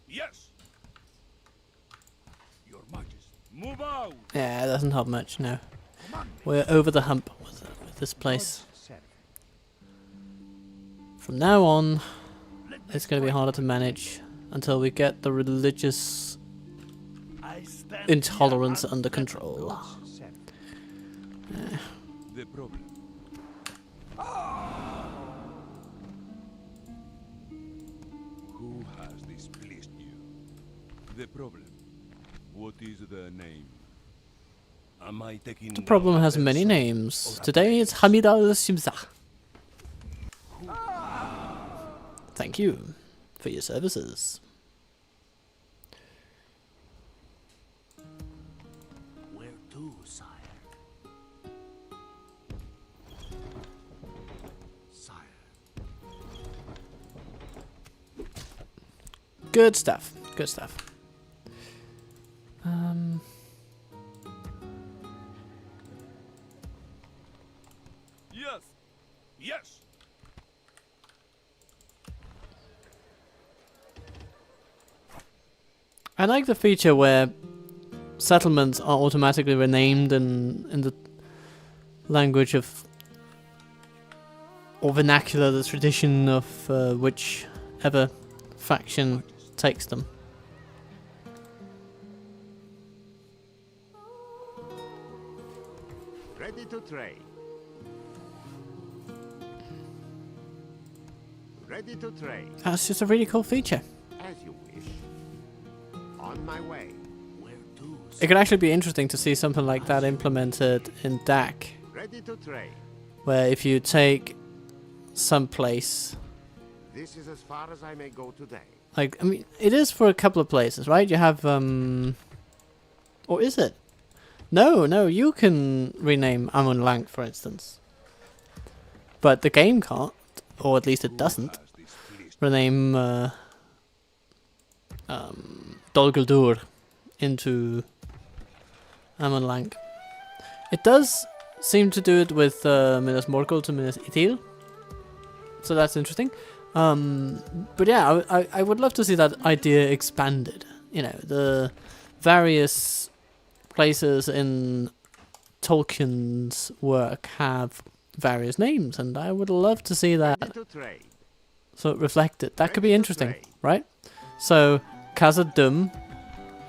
Yes. Your Majesty. Move out. Yeah, it doesn't help much, no. We're over the hump with this place. Servant. From now on, it's going to be harder to manage until we get the religious I stand intolerance here under control. Servant. The problem. displeased you? The problem. What is the name? Am I taking The problem has many names. Today it's Hamid al-Simzah. Thank you for your services. Where to, sire? Sire. Good stuff. Good stuff. Yes. Yes. I like the feature where settlements are automatically renamed in the language of or vernacular, the tradition of whichever faction takes them. Ready to trade. Ready to trade. That's just a really cool feature. As you wish. On my way. Where to, It could actually be interesting to see something like that implemented in DAC, Ready to trade. where if you take some place, This is as far as I may go today. like, I mean, it is for a couple of places, right? You have, or is it? No, you can rename Amon Lang, for instance. But the game can't, or at least it doesn't, rename Dol Guldur into Amon Lang. It does seem to do it with Minas Morgul to Minas Ithil, so that's interesting. But yeah, I would love to see that idea expanded. You know, the various places in Tolkien's work have various names, and I would love to see that Ready to trade. so reflected. That could be Ready to interesting, trade. right? So Khazad-dûm,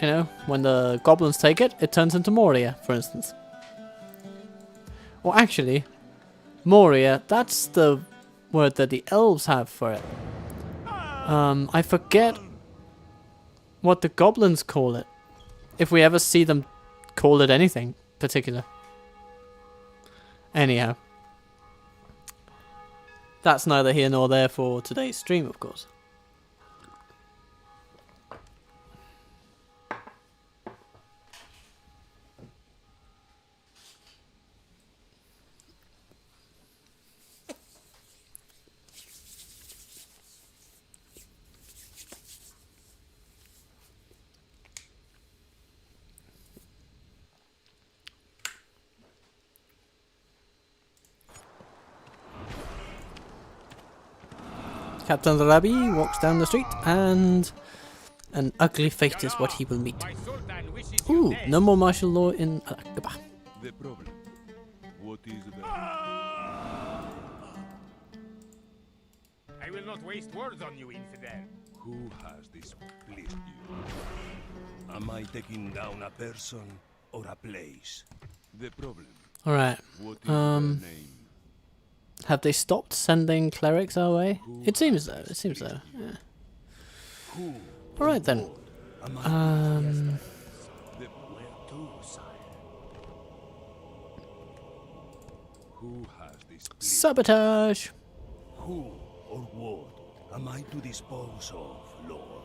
you know, when the goblins take it, it turns into Moria, for instance. Or actually, Moria, that's the word that the elves have for it. I forget what the goblins call it. If we ever see them call it anything particular. Anyhow. That's neither here nor there for today's stream, of course. Captain Rabi walks down the street, and an ugly fate is what he will meet. Ooh, no more martial law in Al-Aqaba. The problem. What is the... I will not waste words on you, infidel. Who has displeased you? Am I taking down a person or a place? The problem. Alright, What is the name? have they stopped sending clerics our way? It seems so, yeah. Alright then. Where to, sire? Who has displeased? Sabotage! Who or what am I to dispose of, Lord?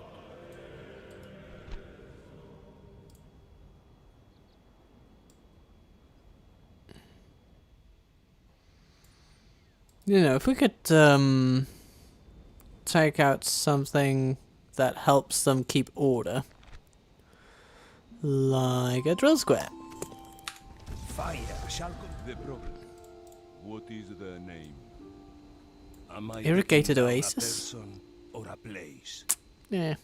You know, if we could take out something that helps them keep order. Like a drill square. Fire shall go. The problem. What is the name? Am I Irrigated taking down oasis? A person or a place? Yeah.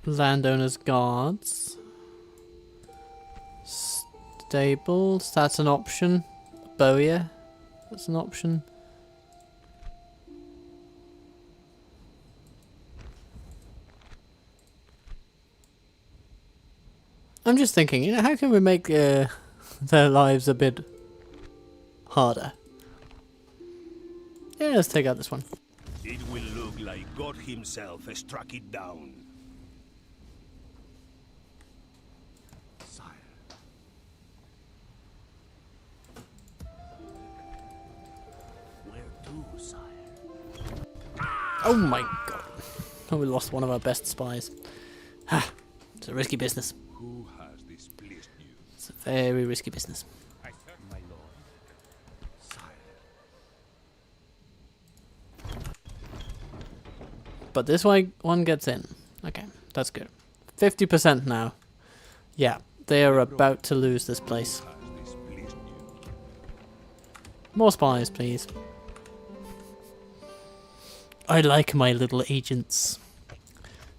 Landowners guards. Stables, that's an option. Bowyer, that's an option. I'm just thinking, you know, how can we make their lives a bit harder? Yeah, let's take out this one. It will look like God himself struck it down. Sire. Where to, sire? Oh my god. Oh, we lost one of our best spies. Ha! It's a risky business. Who has displeased you? It's a very risky business. My lord. Sire. But this one gets in. Okay, that's good. 50% now. Yeah, they are about to lose this place. Has displeased you? More spies, please. I like my little agents.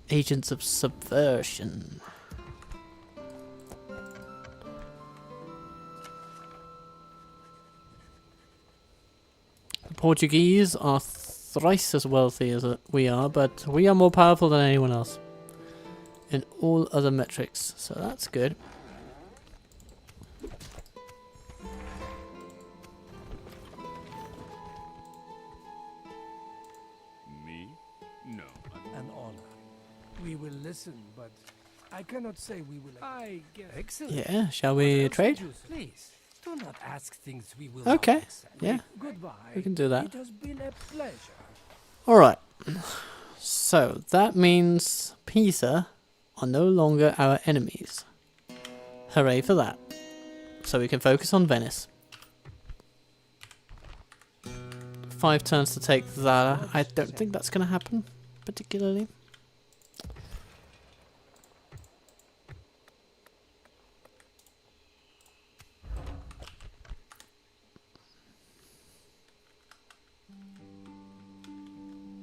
Agents of subversion. The Portuguese are thrice as wealthy as we are, but we are more powerful than anyone else in all other metrics, so that's good. Me? No. An honor. We will listen, but I cannot say we will. I get excellent. Yeah, shall we trade? Please, do not ask things we will Okay, not accept. yeah, Goodbye. we can do that. It has been a pleasure. Alright, so that means Pisa are no longer our enemies. Hooray for that. So we can focus on Venice. 5 turns to take Zara. I don't think that's going to happen, particularly.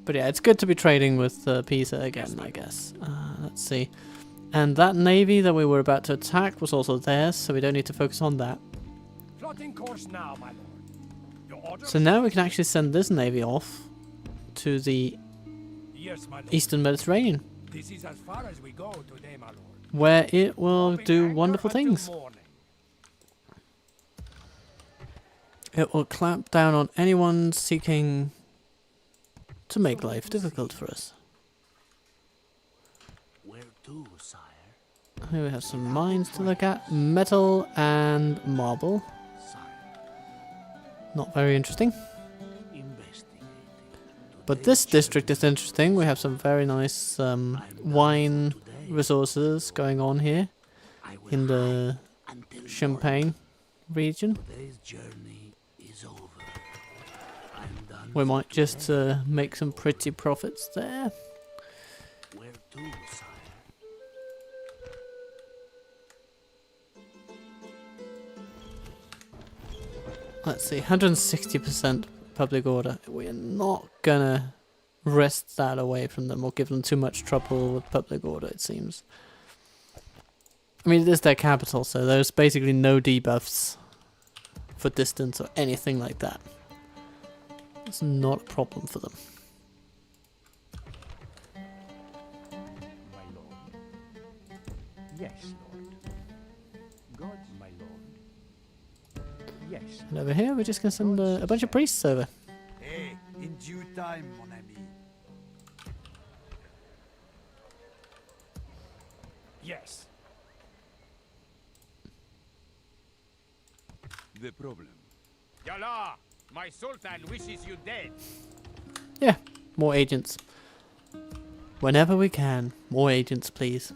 But yeah, it's good to be trading with Pisa again, I guess. Let's see. And that navy that we were about to attack was also theirs, so we don't need to focus on that. Plotting course now, my lord. Your order? So now we can actually send this navy off to the Yes, my lord. Eastern Mediterranean, This is as far as we go today, my lord. where it will Dropping do anchor wonderful until things. morning. It will clamp down on anyone seeking to make life difficult for us. Where to, sire? Here we have some mines to look at. Metal and marble. Sire. Not very interesting. Investigating. But this district is interesting. We have some very nice wine Today, resources going on here I will in the hide until Champagne region. morning. Today's journey is over. I'm done. We might just make some pretty profits there. Where to, sire? Let's see, 160% public order. We're not gonna wrest that away from them or give them too much trouble with public order, it seems. I mean, it is their capital, so there's basically no debuffs for distance or anything like that. It's not a problem for them. My lord. Yes, lord. God, my lord. Yes. And over here, we're just gonna send a bunch of priests over. Hey, in due time, mon ami. Yes. The problem. Yalla, my sultan wishes you dead. Yeah, more agents. Whenever we can, more agents, please.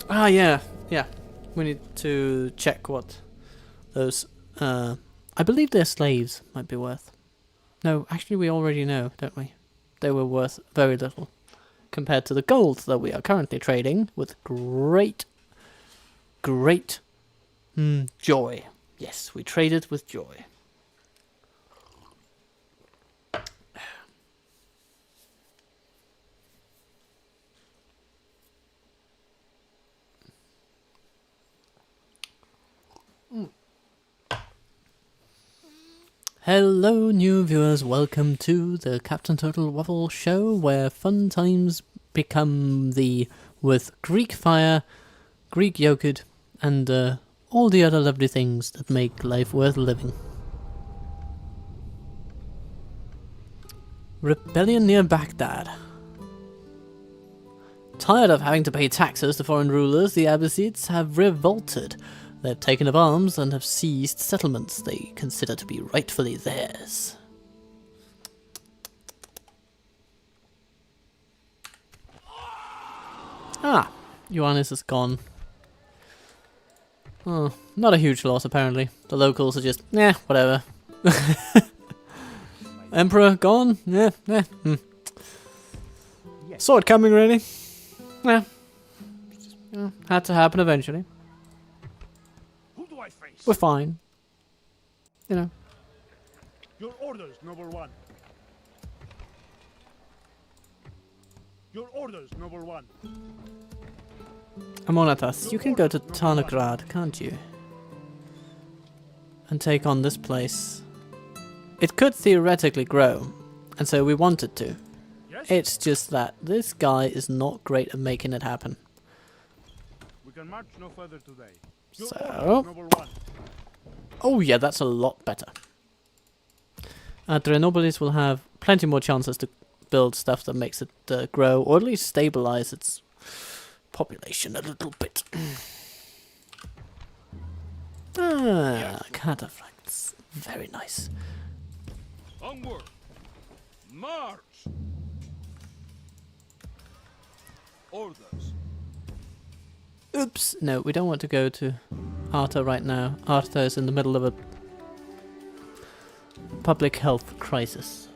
Ah, yeah. We need to check what those, I believe they're slaves might be worth. No, actually we already know, don't we? They were worth very little compared to the gold that we are currently trading with great joy. Yes, we traded with joy. Hello new viewers, welcome to the Captain Total Waffle Show, where fun times become with Greek fire, Greek yogurt, and all the other lovely things that make life worth living. Rebellion near Baghdad. Tired of having to pay taxes to foreign rulers, the Abbasids have revolted. They have taken up arms and have seized settlements they consider to be rightfully theirs. Ah, Ioannis is gone. Oh, not a huge loss apparently. The locals are just, whatever. Emperor gone? Sword coming really? Had to happen eventually. Who do I face? We're fine. You know. Your orders, Noble One. Your orders, Noble One. Amonatas, you can go to Tarnograd, can't you? And take on this place. It could theoretically grow, and so we wanted to. Yes? It's just that this guy is not great at making it happen. We can march no further today. Your So- orders, Noble One. Oh yeah, that's a lot better. Adrenopolis will have plenty more chances to build stuff that makes it grow, or at least stabilize its population a little bit. Cataphracts. Very nice. Onward! March! Orders. Oops, no, we don't want to go to Arta right now. Arta is in the middle of a public health crisis.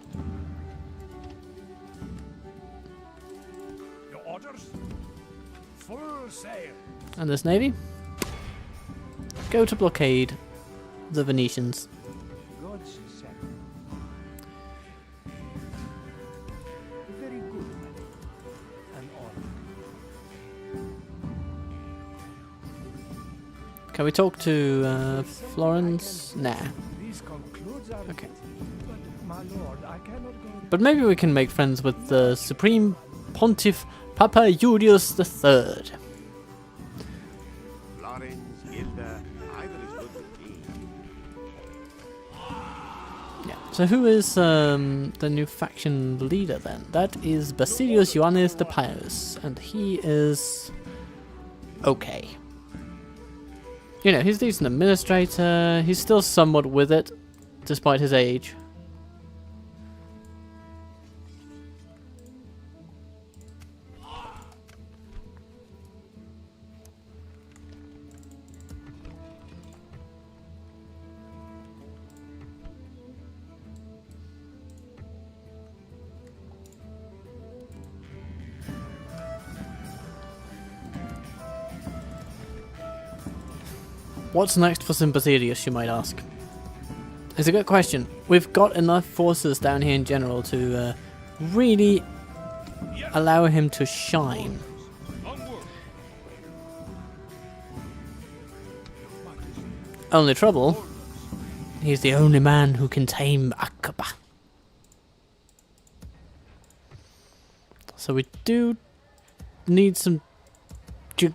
Your orders? Full sail. And this navy? Go to blockade the Venetians. God's sacrifice. Very good, my lord. An honor. Can we talk to Florence? Nah. This concludes our Okay. But, my lord, I cannot go. But maybe we can make friends with the Supreme Pontiff Papa Julius III. Florence, Hilda, either is good with me. Yeah. So who is the new faction leader then? That is Basilius Ioannis the Pious, and he is okay. You know, he's a decent administrator. He's still somewhat with it, despite his age. What's next for Sympathedius, you might ask? It's a good question. We've got enough forces down here in general to really allow him to shine. Onward! Only trouble, he's the only man who can tame Aqaba. So we do need some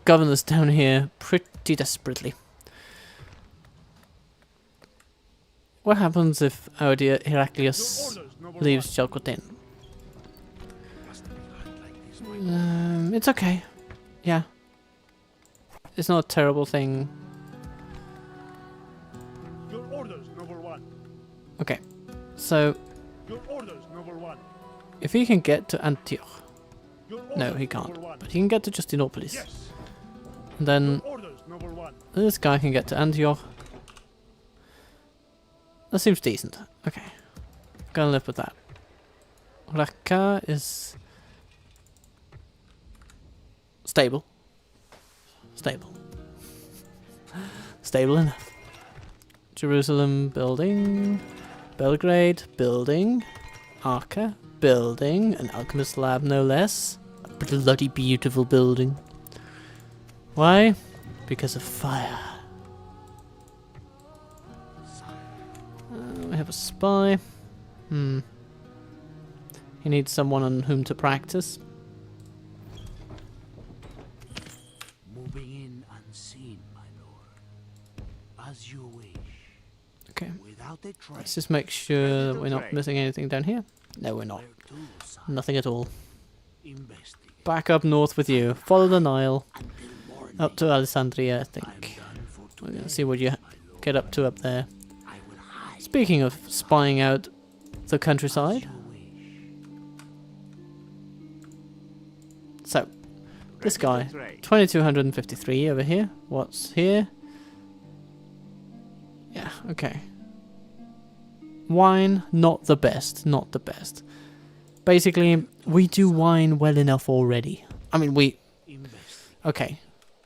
governors down here pretty desperately. What happens if our dear Heraclius leaves Chalcotin? It's okay. Yeah. It's not a terrible thing. Your orders, Noble One. Okay. So, Your orders, Noble One. if he can get to Antioch. Your No, orders, he can't. Noble One. But he can get to Justinopolis. Yes. And then Your orders, Noble One. this guy can get to Antioch. That seems decent. Okay. Gonna live with that. Raqqa is stable. Stable. Stable enough. Jerusalem building. Belgrade building. Arca building. An alchemist lab no less. A bloody beautiful building. Why? Because of fire. We have a spy. He needs someone on whom to practice. Moving in unseen, my lord. As you wish. Okay. Without a trace. Let's just make sure that we're not missing anything down here. No, we're not. Where to, sire? Nothing at all. Investigate. Back up north with you. Follow the Nile. Until morning, Up to Alessandria, I I'm think. done for We're today, gonna see what you my lord. get up to up there. I will hide Speaking of spying out the countryside, as you wish. so this Ready guy, to trade. 2253 over here. What's here? Yeah, okay. Wine, not the best, not the best. Basically, we do wine well enough already. I mean, Investigate. okay,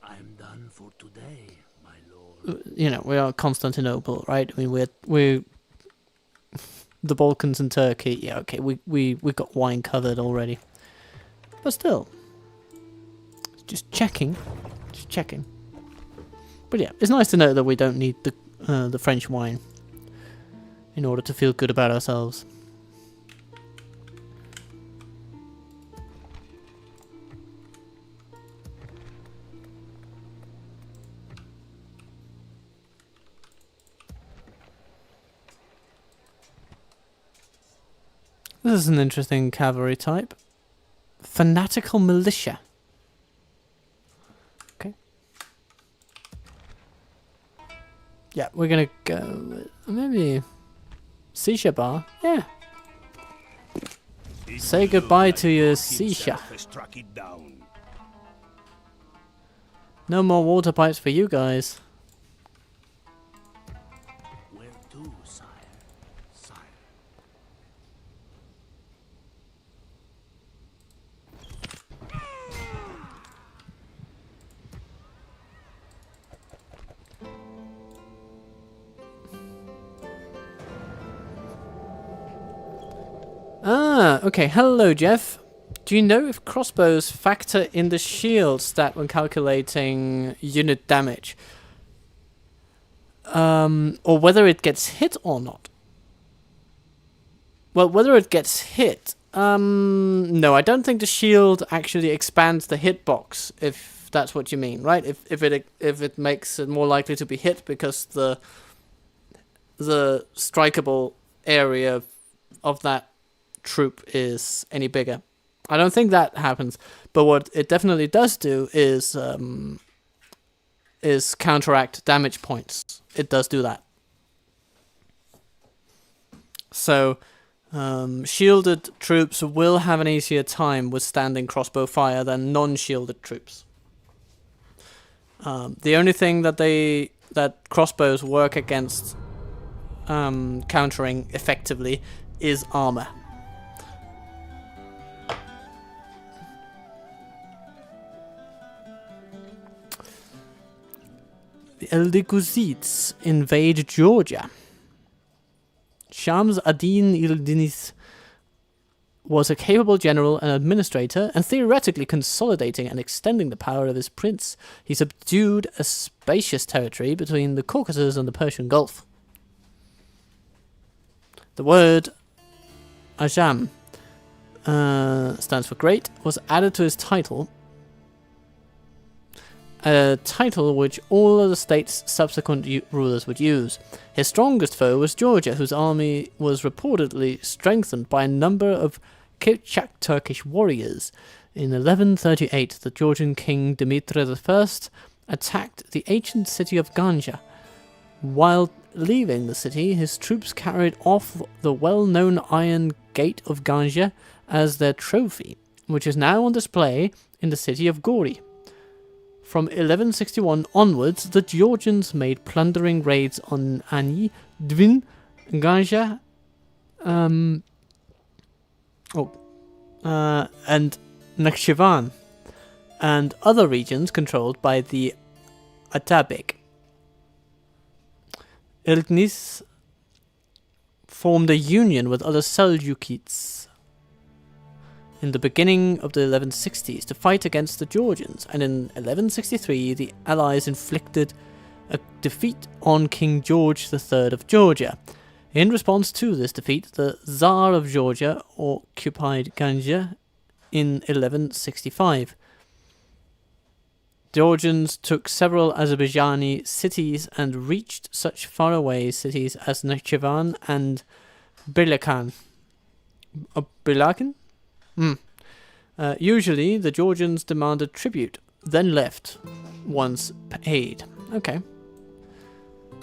I'm done for today, my lord. you know, we are Constantinople, right? I mean, we're the Balkans and Turkey. Yeah, okay, we got wine covered already. But still, just checking. But yeah, it's nice to know that we don't need the French wine in order to feel good about ourselves. This is an interesting cavalry type. Fanatical militia. Okay. Yeah, we're gonna go with maybe Sisha bar. Yeah. It Say will look goodbye like to your God Sisha. himself has struck it down. No more water pipes for you guys. Where to, sire? Sire. Ah, okay. Hello, Jeff. Do you know if crossbows factor in the shield stat when calculating unit damage? Or whether it gets hit or not? Well, whether it gets hit. No, I don't think the shield actually expands the hitbox, if that's what you mean, right? If it makes it more likely to be hit because the strikeable area of that troop is any bigger. I don't think that happens, but what it definitely does do is counteract damage points. It does do that. So shielded troops will have an easier time withstanding crossbow fire than non-shielded troops. The only thing that crossbows work against countering effectively is armor. The Eldeguzids invade Georgia. Shams ad-Din il-Dinis was a capable general and administrator, and theoretically consolidating and extending the power of his prince. He subdued a spacious territory between the Caucasus and the Persian Gulf. The word Ajam stands for great, was added to his title, a title which all of the state's subsequent rulers would use. His strongest foe was Georgia, whose army was reportedly strengthened by a number of Kipchak Turkish warriors. In 1138, the Georgian king Dmitry I attacked the ancient city of Ganja. While leaving the city, his troops carried off the well-known Iron Gate of Ganja as their trophy, which is now on display in the city of Gori. From 1161 onwards, the Georgians made plundering raids on Ani, Dvin, Ganja, and Nakhchivan, and other regions controlled by the Atabeg. Ilknis formed a union with other Seljukids in the beginning of the 1160s to fight against the Georgians, and in 1163 the Allies inflicted a defeat on King George III of Georgia. In response to this defeat, the Tsar of Georgia occupied Ganja in 1165. Georgians took several Azerbaijani cities and reached such faraway cities as Nakhchivan and Birlakan. Bilakin? Usually, the Georgians demanded tribute, then left, once paid. Okay.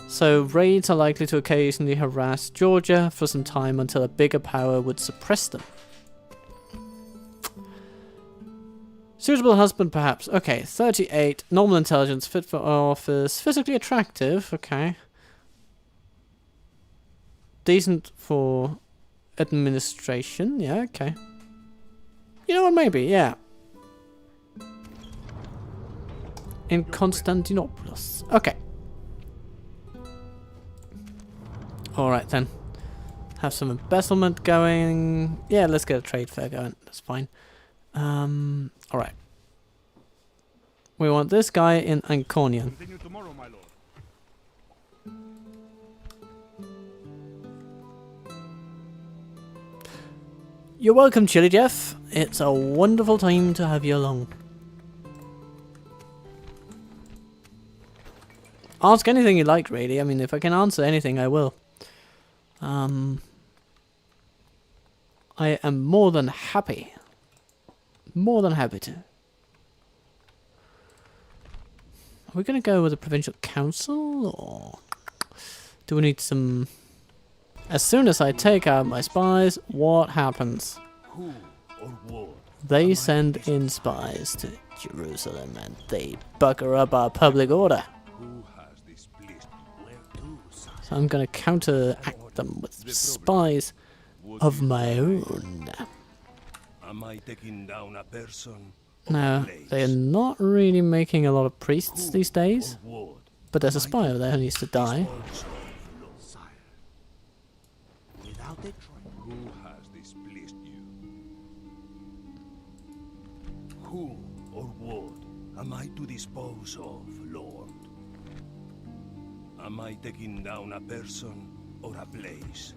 So, raids are likely to occasionally harass Georgia for some time until a bigger power would suppress them. Suitable husband, perhaps. Okay, 38. Normal intelligence, fit for office, physically attractive. Okay. Decent for administration. Yeah, okay. You know what, maybe, yeah. In Constantinopolis. Okay. Alright then. Have some embezzlement going. Yeah, let's get a trade fair going. That's fine. Alright. We want this guy in Anconian. Continue tomorrow, my lord. You're welcome, Chili Jeff. It's a wonderful time to have you along. Ask anything you like, really. I mean, if I can answer anything, I will. I am more than happy. More than happy to. Are we going to go with the provincial council, or do we need some... As soon as I take out my spies, what happens? Who or what? They send in spies to Jerusalem and they bugger up our public order. Who has displeased you? Where to, sire? So I'm going to counteract them with spies of my own. Am I taking down a person? Now, they are not really making a lot of priests these days, Or what? but there's a spy over there who needs to die. Sire. Without a train. Who has displeased you? Who or what am I to dispose of, Lord? Am I taking down a person or a place?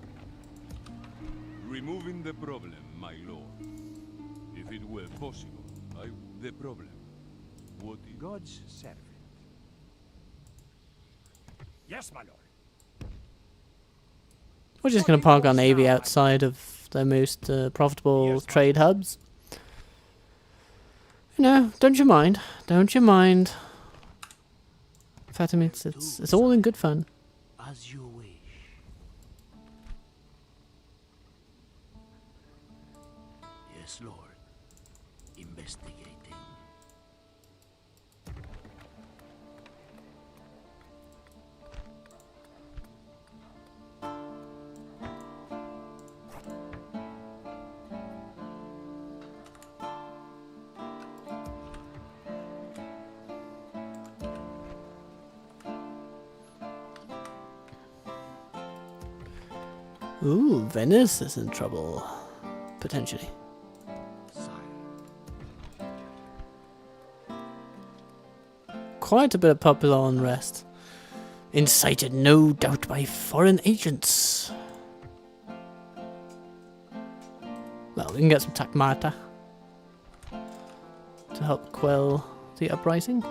Removing the problem, my lord. If it were possible, the problem. What is God's servant. Yes, my lord. We're just going to park our navy outside of the most profitable trade hubs. You know, don't you mind. Don't you mind. Fatima, it's all in good fun. As you wish. Yes, Lord. Investigating. Ooh, Venice is in trouble. Potentially. Sire. Quite a bit of popular unrest. Incited no doubt by foreign agents. Well, we can get some Takmata to help quell the uprising.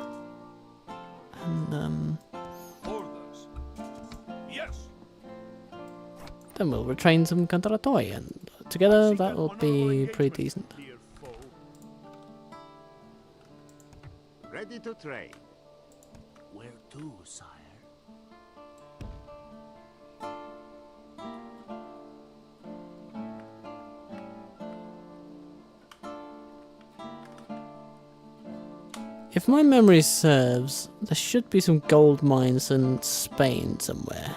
And Orders. Yes. then we'll retrain some Cantaratoi, and together that will be pretty decent. Dear foe. Ready to trade. Where to, sire? If my memory serves, there should be some gold mines in Spain somewhere.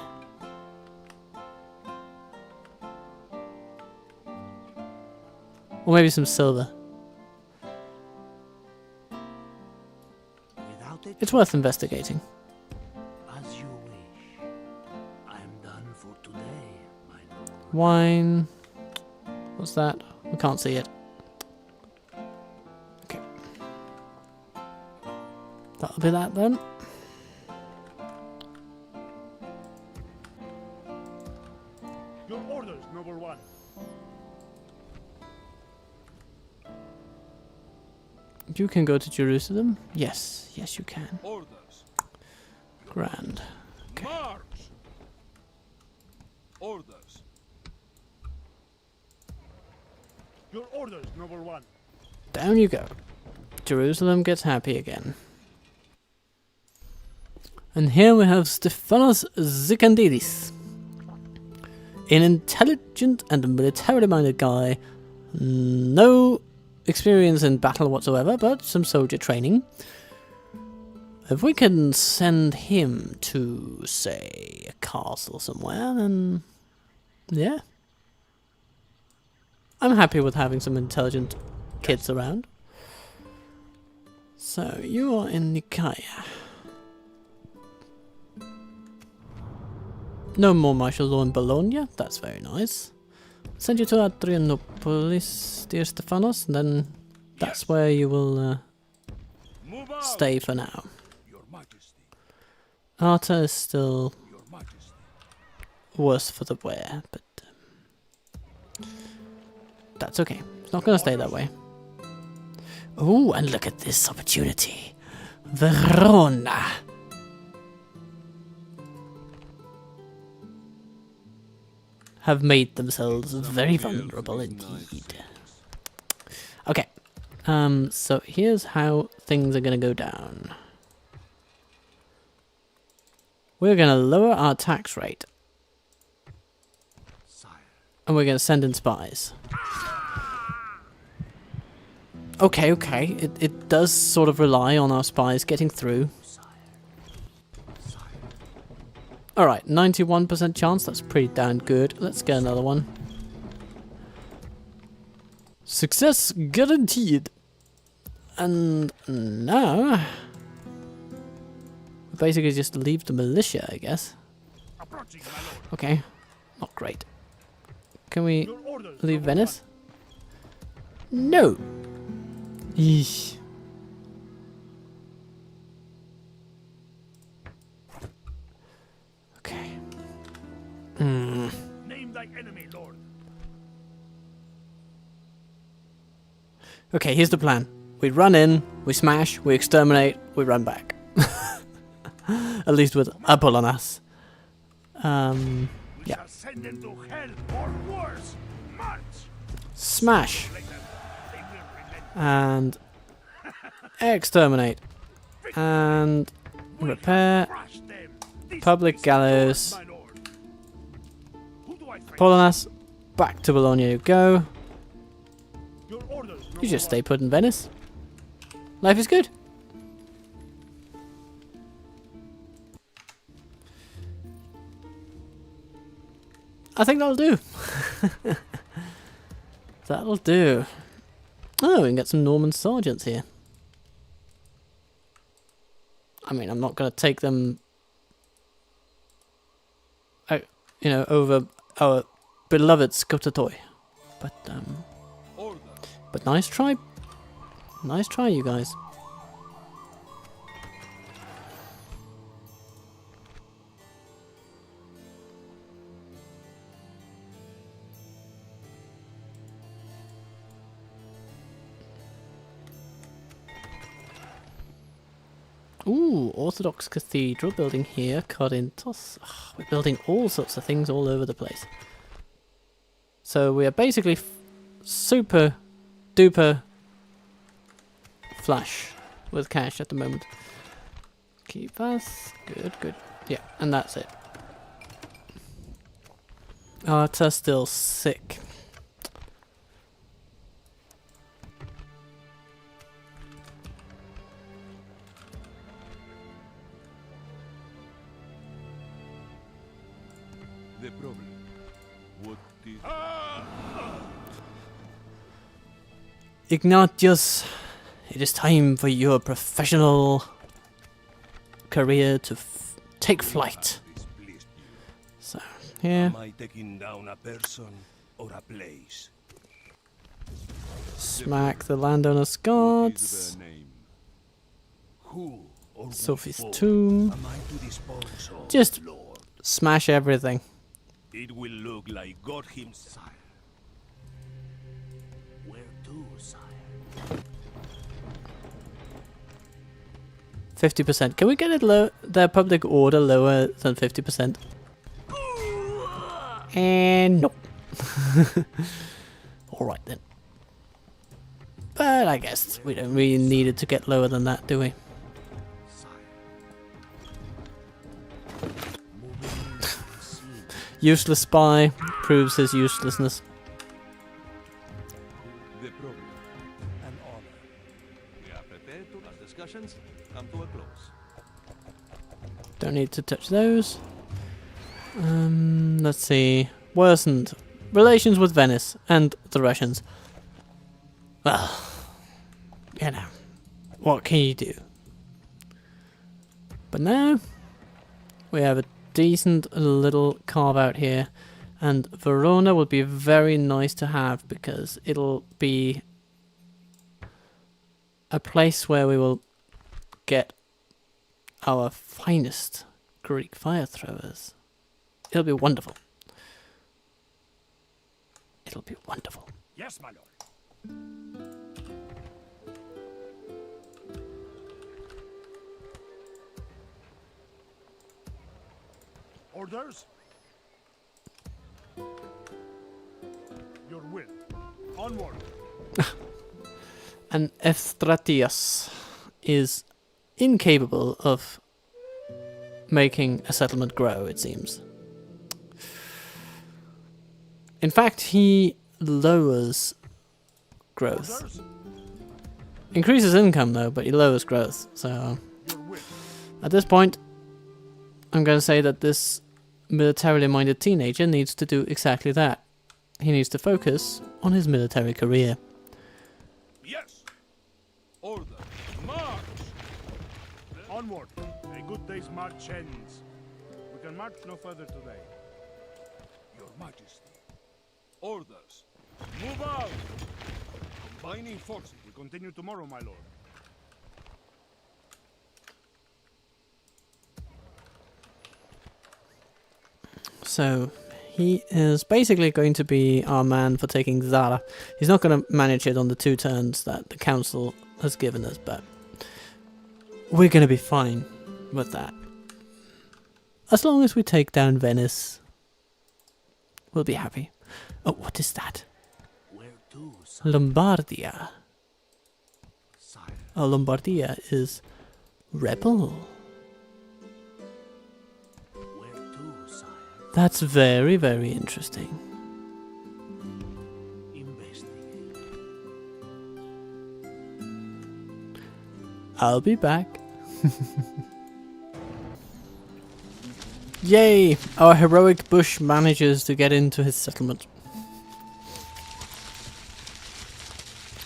Or maybe some silver. Without a It's worth investigating. As you wish. I am done for today, my lord. Wine. What's that? We can't see it. Okay. That'll be that then. Your orders, noble one. You can go to Jerusalem? Yes, yes you can. Orders. Grand. March. Orders. Your orders, noble one. Down you go. Jerusalem gets happy again. And here we have Stephanos Zikandidis. An intelligent and militarily minded guy. No experience in battle whatsoever, but some soldier training. If we can send him to, say, a castle somewhere, then yeah. I'm happy with having some intelligent kids around. So, you are in Nicaea. No more martial law in Bologna, that's very nice. Send you to Adrianopolis, dear Stephanos, and then that's where you will stay for now. Your Majesty. Arta is still Your Majesty. worse for the wear, but that's okay. It's not going to stay that way. Oh, and look at this opportunity. Verona. Have made themselves very vulnerable indeed. Okay. So here's how things are going to go down. We're going to lower our tax rate. And we're going to send in spies. Okay, okay. It does sort of rely on our spies getting through. Alright, 91% chance. That's pretty damn good. Let's get another one. Success guaranteed. And now we basically just leave the militia, I guess. Okay, not great. Can we leave Venice? No. Eesh. Okay. Name thy enemy, Lord. Okay, here's the plan. We run in, we smash, we exterminate, we run back. At least with Apollonas. Yeah. Send them to hell or worse. March. Smash. And exterminate. And repair. Public gallows. Apollonas. Back to Bologna you go. You just stay put in Venice. Life is good. I think that'll do. That'll do. Oh, we can get some Norman sergeants here. I mean, I'm not going to take them, you know, over our beloved Skotatoy. But nice try. Nice try, you guys. Ooh, Orthodox Cathedral building here, Corinthos. Oh, we're building all sorts of things all over the place. So we are basically super duper flush with cash at the moment. Keep us. Good, good. Yeah, and that's it. Arta still sick. The problem. What is... Ignatius, it is time for your professional career to take flight. So, here. Am I taking down a person or a place? Smack the landowner's guards. Who or Sophie's what tomb. am I to dispose of, Just Lord? smash everything. It will look like God himself. Where to, sire? 50%. Can we get it low? Their public order lower than 50%? And no. Alright then. But I guess we don't really need it to get lower than that, do we? Useless spy proves his uselessness. The problem. An honor. We are prepared to our discussions come to a close. Don't need to touch those. Let's see. Worsened relations with Venice and the Russians. Well, you know, what can you do? But now we have a decent little carve out here, and Verona would be very nice to have because it'll be a place where we will get our finest Greek fire throwers. It'll be wonderful. It'll be wonderful. Yes, my lord. Orders? Your will. Onward. And Estratias is incapable of making a settlement grow, it seems. In fact, he lowers growth. Orders? Increases income though, but he lowers growth. So Your will. at this point, I'm going to say that this militarily minded teenager needs to do exactly that. He needs to focus on his military career. Yes. Order. March. Onward. A good day's march ends. We can march no further today. Your Majesty. Orders. Move out. Combining forces. We continue tomorrow, my lord. So he is basically going to be our man for taking Zara. He's not going to manage it on the 2 turns that the council has given us, but we're going to be fine with that. As long as we take down Venice, we'll be happy. Oh, what is that? Where to, sire? Lombardia. Sire. Oh, Lombardia is rebel. Where to, sire? That's very, very interesting. Investigate. I'll be back. Yay! Our heroic bush manages to get into his settlement.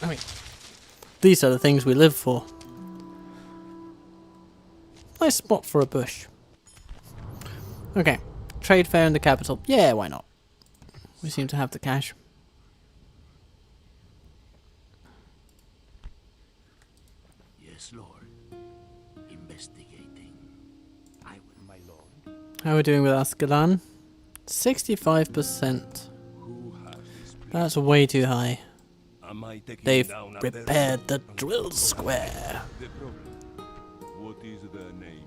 I mean, these are the things we live for. Nice spot for a bush. Okay, trade fair in the capital. Yeah, why not? We seem to have the cash. Yes, lord. Investigating. I will, my lord. How are we doing with Ascalon? 65%. Who has this place? That's way too high. Am I taking They've down a repaired the person? drill square. The problem. What is their name?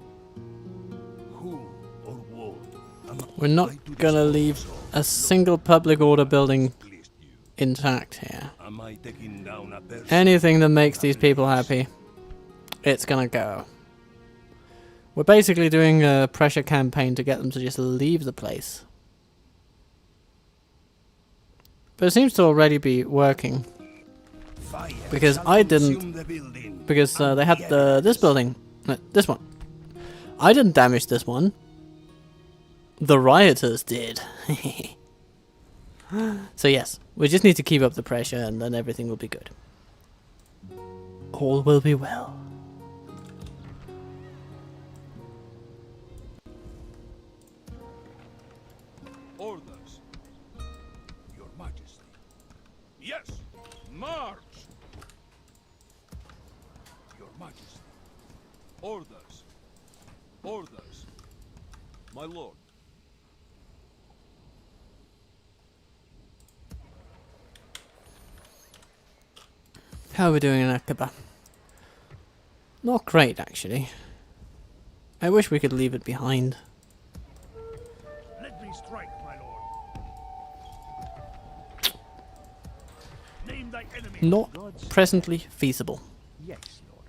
Who or what? Am I We're not right to gonna dispose leave of a those single public order building pleased you? intact here. Am I taking down a person? Anything that makes these people happy, it's gonna go. We're basically doing a pressure campaign to get them to just leave the place. But it seems to already be working. Fire Because shall I didn't- consume the building, Because and they had this building. No, this one. I didn't damage this one. The rioters did. So yes, we just need to keep up the pressure and then everything will be good. All will be well. Orders. Your Majesty. Yes. March. Your Majesty. Orders. Orders. My lord. How are we doing in Aqaba? Not great, actually. I wish we could leave it behind. Let me strike, my lord. Name thy enemy. not presently feasible. Yes, Lord.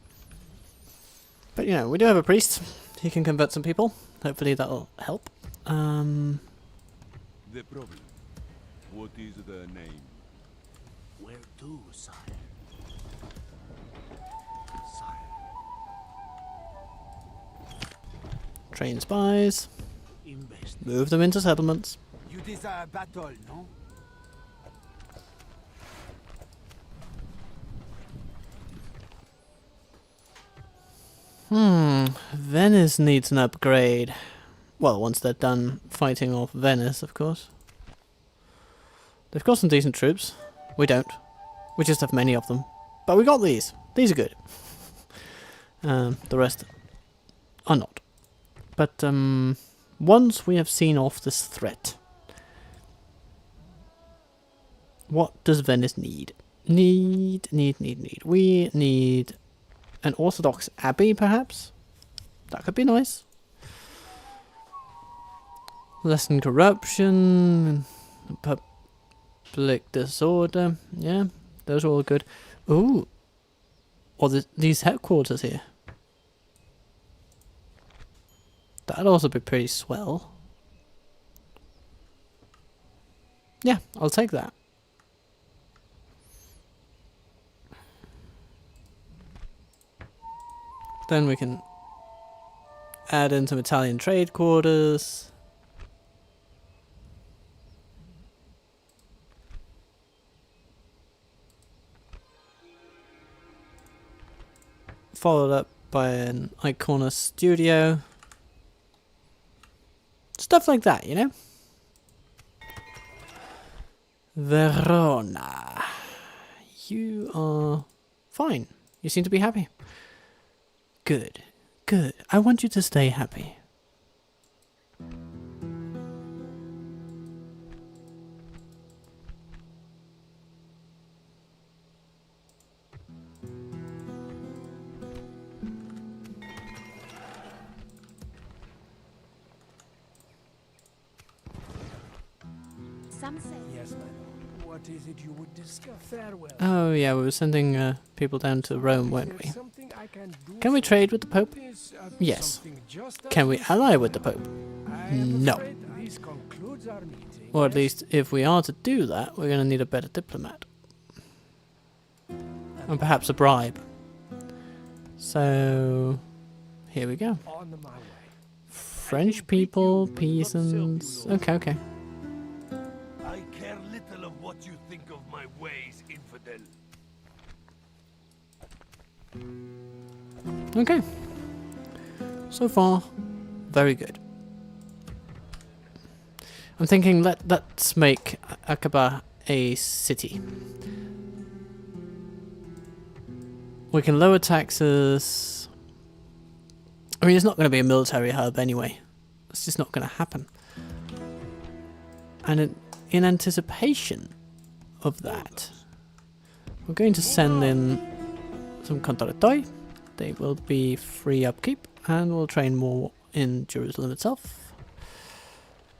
But you know, we do have a priest. He can convert some people. Hopefully that'll help. The problem. What is the name? Where to, sire? Sire. Train spies. Invest. Move them into settlements. You desire battle, no? Venice needs an upgrade. Well, once they're done fighting off Venice, of course. They've got some decent troops. We don't. We just have many of them. But we got these. These are good. The rest are not. But once we have seen off this threat, what does Venice need? Need. We need an Orthodox abbey, perhaps? That could be nice. Lessen corruption, public disorder. Yeah, those are all good. Ooh. Or these headquarters here. That'd also be pretty swell. Yeah, I'll take that. Then we can add in some Italian trade quarters. Followed up by an Icona studio. Stuff like that, you know? Verona. You are fine. You seem to be happy. Good. Good. I want you to stay happy. Some say. Yes, my lord. What is it you would discuss? Farewell. Oh yeah, we were sending people down to Rome, weren't we? There's something I can do Can we for trade with the Pope? this, Yes. something just Can as we you ally said. with the Pope? I am No. afraid this concludes our meeting. Or at Yes? least, if we are to do that, we're going to need a better diplomat. And perhaps a bribe. So, here we go. On my way. French people, peasants. Okay. I care little of what you think of my ways, infidel. Okay. So far, very good. I'm thinking let's make Aqaba a city. We can lower taxes. I mean, it's not going to be a military hub anyway. It's just not going to happen. And in anticipation of that, we're going to send in some Contratoi. They will be free upkeep, and we'll train more in Jerusalem itself.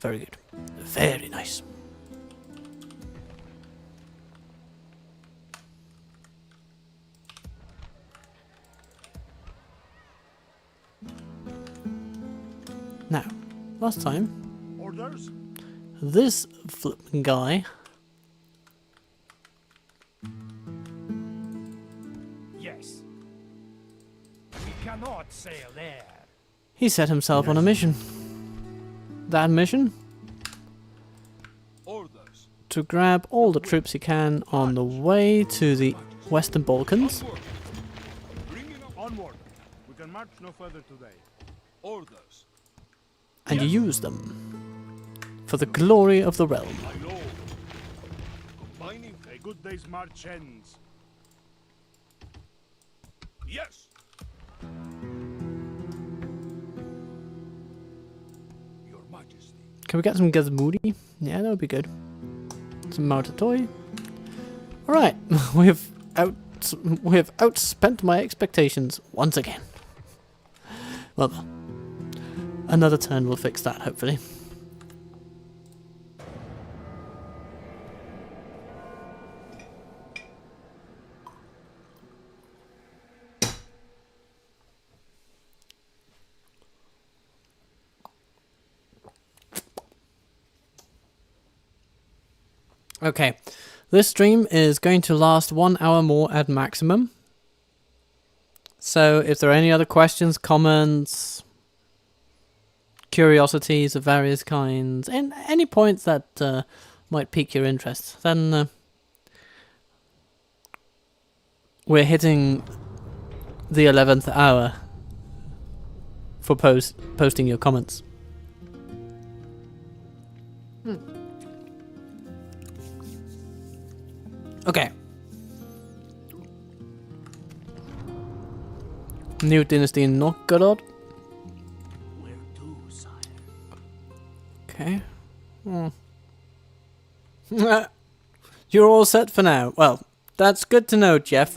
Very good. Very nice. Now, last time, Orders? this flipping guy Yes. We cannot sail there. he set himself on a mission. That mission? Orders. To grab all the troops he can on the way to the Western Balkans. Onward. Bring it up. Onward. We can march no further today. Orders. And use them for the glory of the realm. My lord. Combining. A good day's march ends. Yes. Your Majesty. Can we get some Gazmoudi? Yeah, that would be good. Some Martatoi. Alright, we have outspent my expectations once again. Well, another turn will fix that, hopefully. Okay, this stream is going to last 1 hour more at maximum. So if there are any other questions, comments, curiosities of various kinds, and any points that might pique your interest, then we're hitting the 11th hour for posting your comments. Okay. New dynasty in Novgorod. Where to, sire? Okay. You're all set for now. Well, that's good to know, Jeff.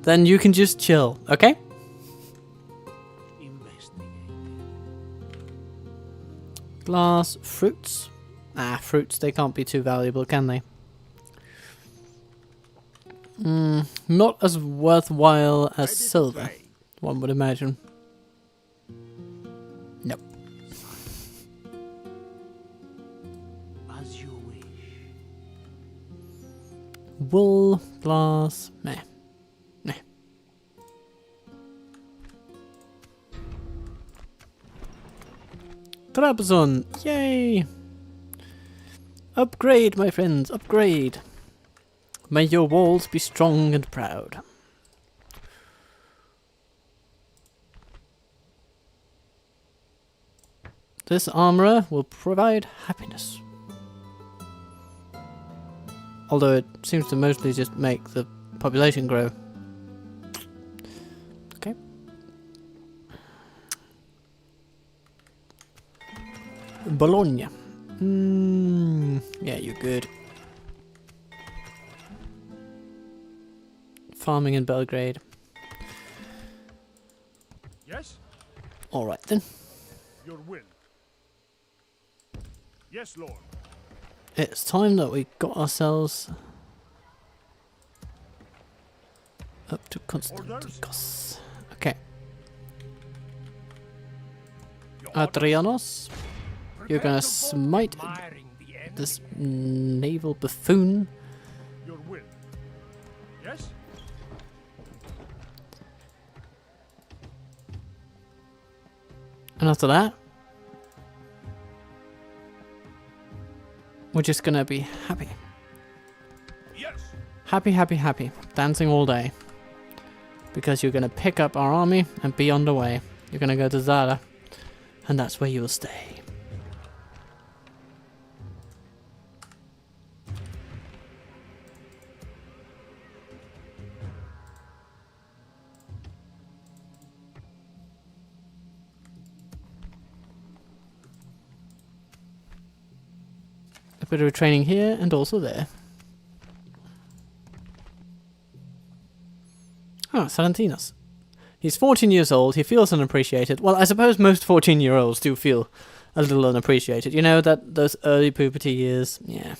Then you can just chill, okay? Investigate. Glass, fruits. Fruits, they can't be too valuable, can they? Not as worthwhile as silver, one would imagine. Nope. As you wish. Wool, glass, meh. Meh. Trabzon, yay! Upgrade, my friends, upgrade. May your walls be strong and proud. This armorer will provide happiness. Although it seems to mostly just make the population grow. Okay. Bologna. Yeah, you're good. Farming in Belgrade. Yes? Alright then. Your will. Yes, Lord. It's time that we got ourselves up to Constantikos. Okay. Adrianos, you're gonna smite this naval buffoon. Your will. Yes? And after that, we're just gonna be happy. Yes. Happy, happy, happy. Dancing all day. Because you're gonna pick up our army and be on the way. You're gonna go to Zara. And that's where you will stay. A bit of training here and also there. Salantinos. He's 14 years old, he feels unappreciated. Well, I suppose most 14-year-olds do feel a little unappreciated. You know, those early puberty years. Yeah.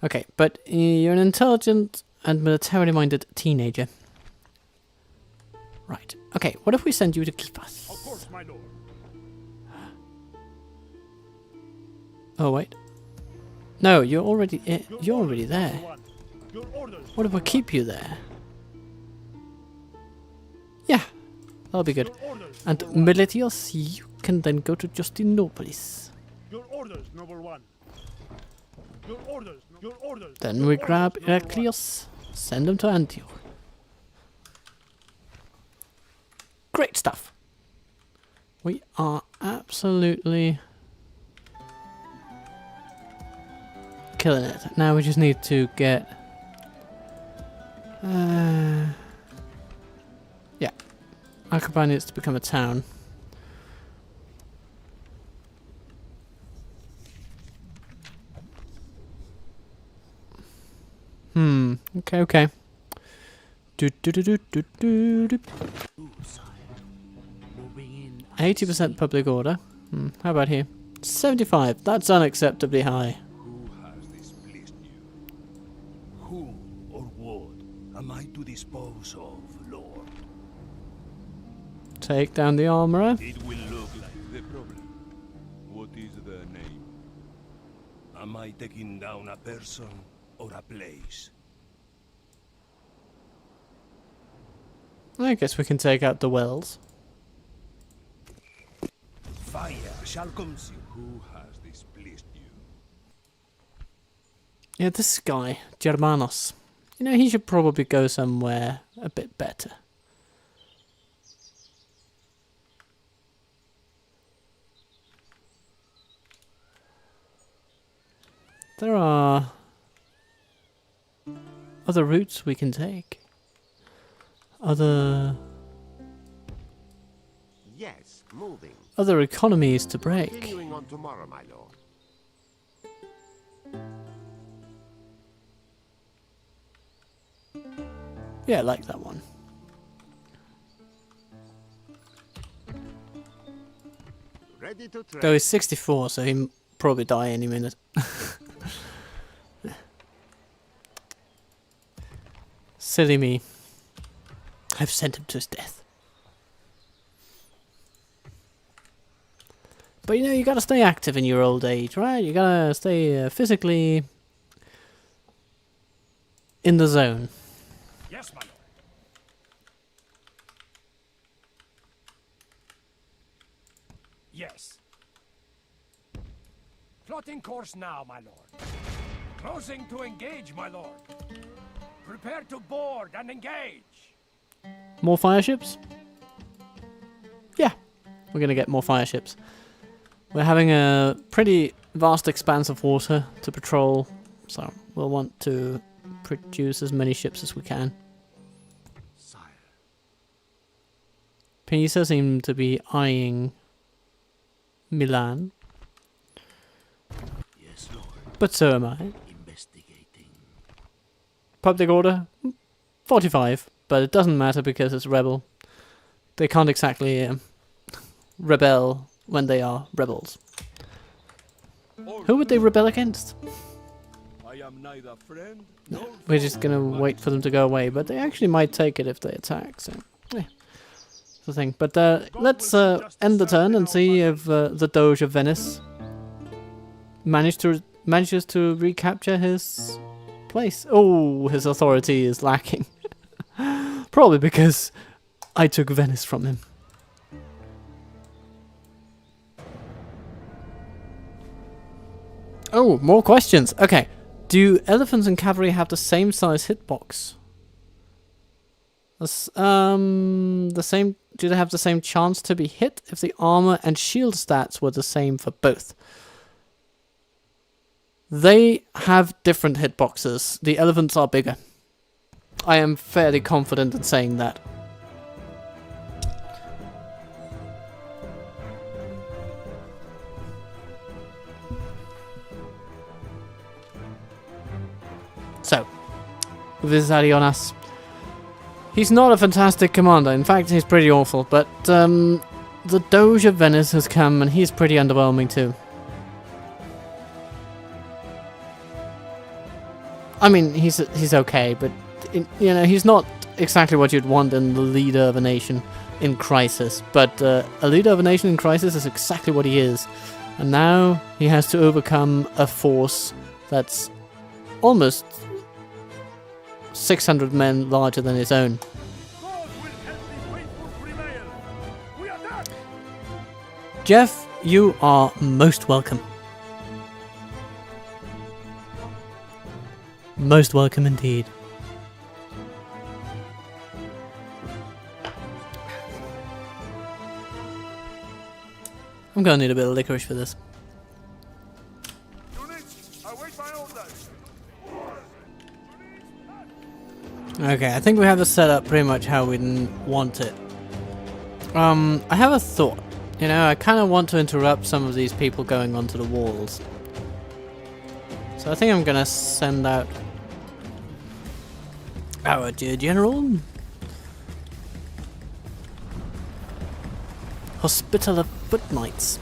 Okay, but you're an intelligent and militarily minded teenager. Right. Okay, what if we send you to Kifas? Of course, my lord. Oh, wait. No, you're already there. Your orders. What if we keep you there? Yeah, that'll be good. And Miletios, you can then go to Justinopolis. Your orders, number one. Your orders. Your orders. Then we grab Iraklios, send him to Antioch. Great stuff. We are absolutely killing it. Now we just need to get yeah, Akaba needs to become a town. Okay. 80% public order. How about here? 75. That's unacceptably high. Who has displeased you? Whom or what am I to dispose of, Lord? Take down the armorer. It will look like the problem. What is the name? Am I taking down a person or a place? I guess we can take out the wells. Fire shall consume. Who has displeased you? Yeah, this guy, Germanos. You know, he should probably go somewhere a bit better. There are other routes we can take. Other Yes, moving. economies to break. Continuing on tomorrow, my lord. Yeah, I like that one. Ready to trade. Though he's 64, so he'll probably die any minute. Silly me. I've sent him to his death. But you know, you gotta stay active in your old age, right? You gotta stay physically in the zone. Yes, my lord. Yes. Plotting course now, my lord. Closing to engage, my lord. Prepare to board and engage. More fire ships? Yeah, we're gonna get more fire ships. We're having a pretty vast expanse of water to patrol, so we'll want to produce as many ships as we can. Sire. Pisa seem to be eyeing Milan, Yes, lord. but so am I. Investigating. Public order? 45, but it doesn't matter because it's rebel. They can't exactly rebel when they are rebels. Who would they rebel against? I am neither friend No, we're just gonna wait for them to go away, but they actually might take it if they attack, so yeah. That's the thing. But let's end the turn and see if the Doge of Venice manages to recapture his place. Oh, his authority is lacking. Probably because I took Venice from him. Oh, more questions. Okay. Do elephants and cavalry have the same size hitbox? The same. Do they have the same chance to be hit if the armor and shield stats were the same for both? They have different hitboxes. The elephants are bigger. I am fairly confident in saying that. So, Vizarionas. He's not a fantastic commander. In fact, he's pretty awful. But the Doge of Venice has come, and he's pretty underwhelming too. I mean, he's okay, but you know, he's not exactly what you'd want in the leader of a nation in crisis. But a leader of a nation in crisis is exactly what he is, and now he has to overcome a force that's almost 600 men larger than his own. God will help the faithful prevail. We attack! Jeff, you are most welcome. Most welcome indeed. I'm gonna need a bit of licorice for this. Units, await my orders. Okay, I think we have the setup pretty much how we want it. I have a thought. You know, I kind of want to interrupt some of these people going onto the walls. So I think I'm gonna send out our dear general. Hospitaller Foot Knights.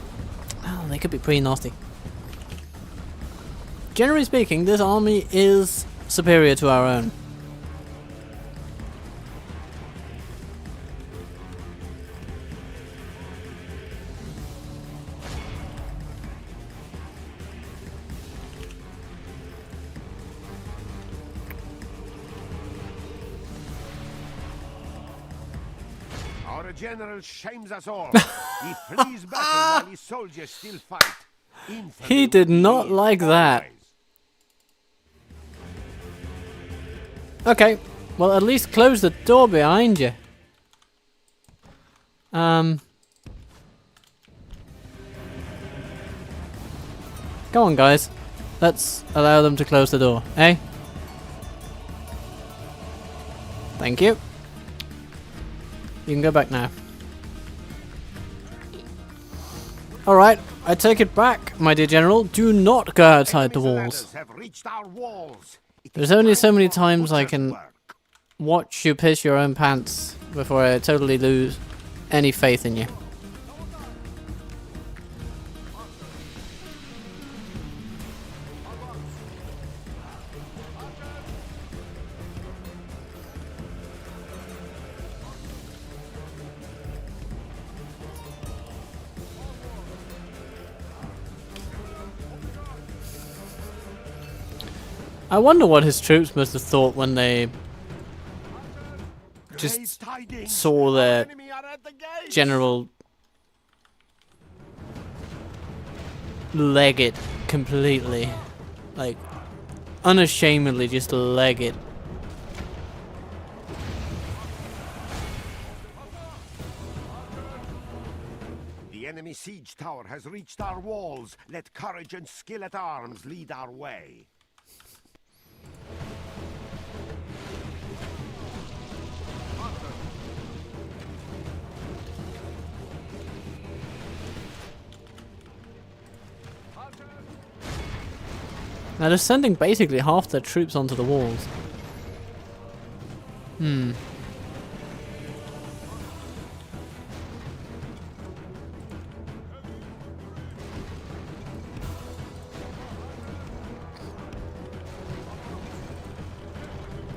Oh, they could be pretty nasty. Generally speaking, this army is superior to our own. Our general shames us all. He flees battle while his soldiers still fight. Infamy He did not is like that. always. Okay, well at least close the door behind you. Come on guys, let's allow them to close the door, eh? Thank you. You can go back now. Alright, I take it back, my dear general. Do not go outside the Enemy's walls. ladders have reached our walls. It There's is only so time many for times I butcher's can work. watch you piss your own pants before I totally lose any faith in you. I wonder what his troops must have thought when they Great just tidings. saw Our their enemy are at the gates. general leg it completely. Like, unashamedly just leg it. The enemy siege tower has reached our walls. Let courage and skill at arms lead our way. Now they're sending basically half their troops onto the walls.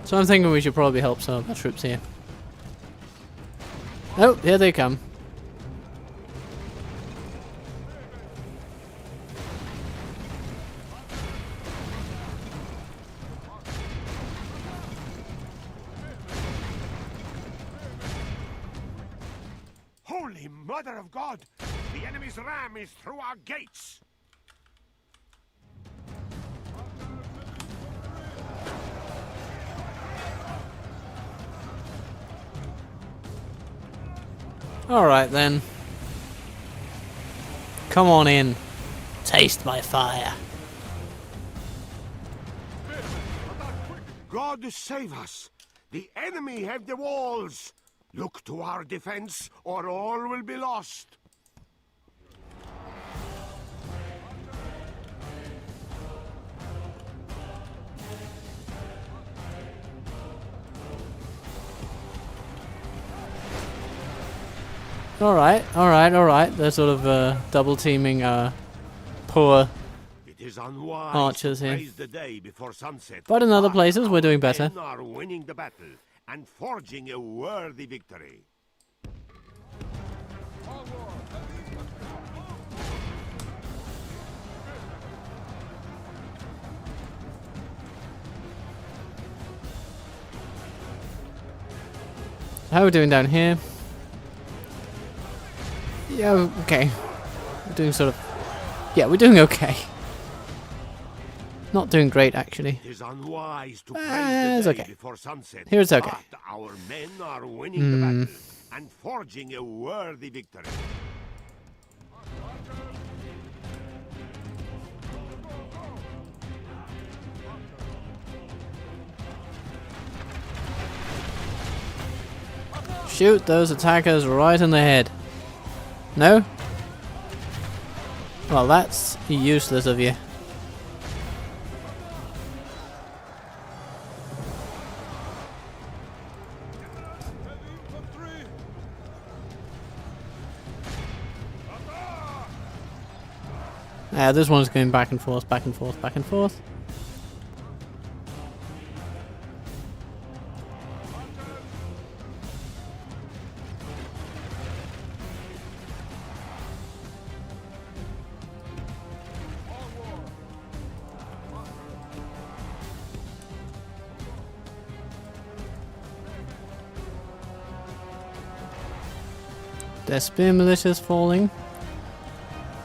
So I'm thinking we should probably help some of our troops here. Oh, here they come. Holy Mother of God! The enemy's ram is through our gates! Alright then. Come on in. Taste my fire. God save us! The enemy have the walls! Look to our defense, or all will be lost! Alright. They're sort of double teaming poor It is unwise archers to here. praise the day before sunset. But in other places we're our doing better. men are winning the battle and forging a worthy victory. How are we doing down here? Yeah, okay. We're doing sort of... Yeah, we're doing okay. Not doing great, actually. It is unwise to praise it's the day okay. before sunset. Here it's okay. But our men are winning the battle and forging a worthy victory. Shoot those attackers right in the head. No? Well, that's useless of you. This one's going back and forth, back and forth, back and forth. Their spear militia is falling.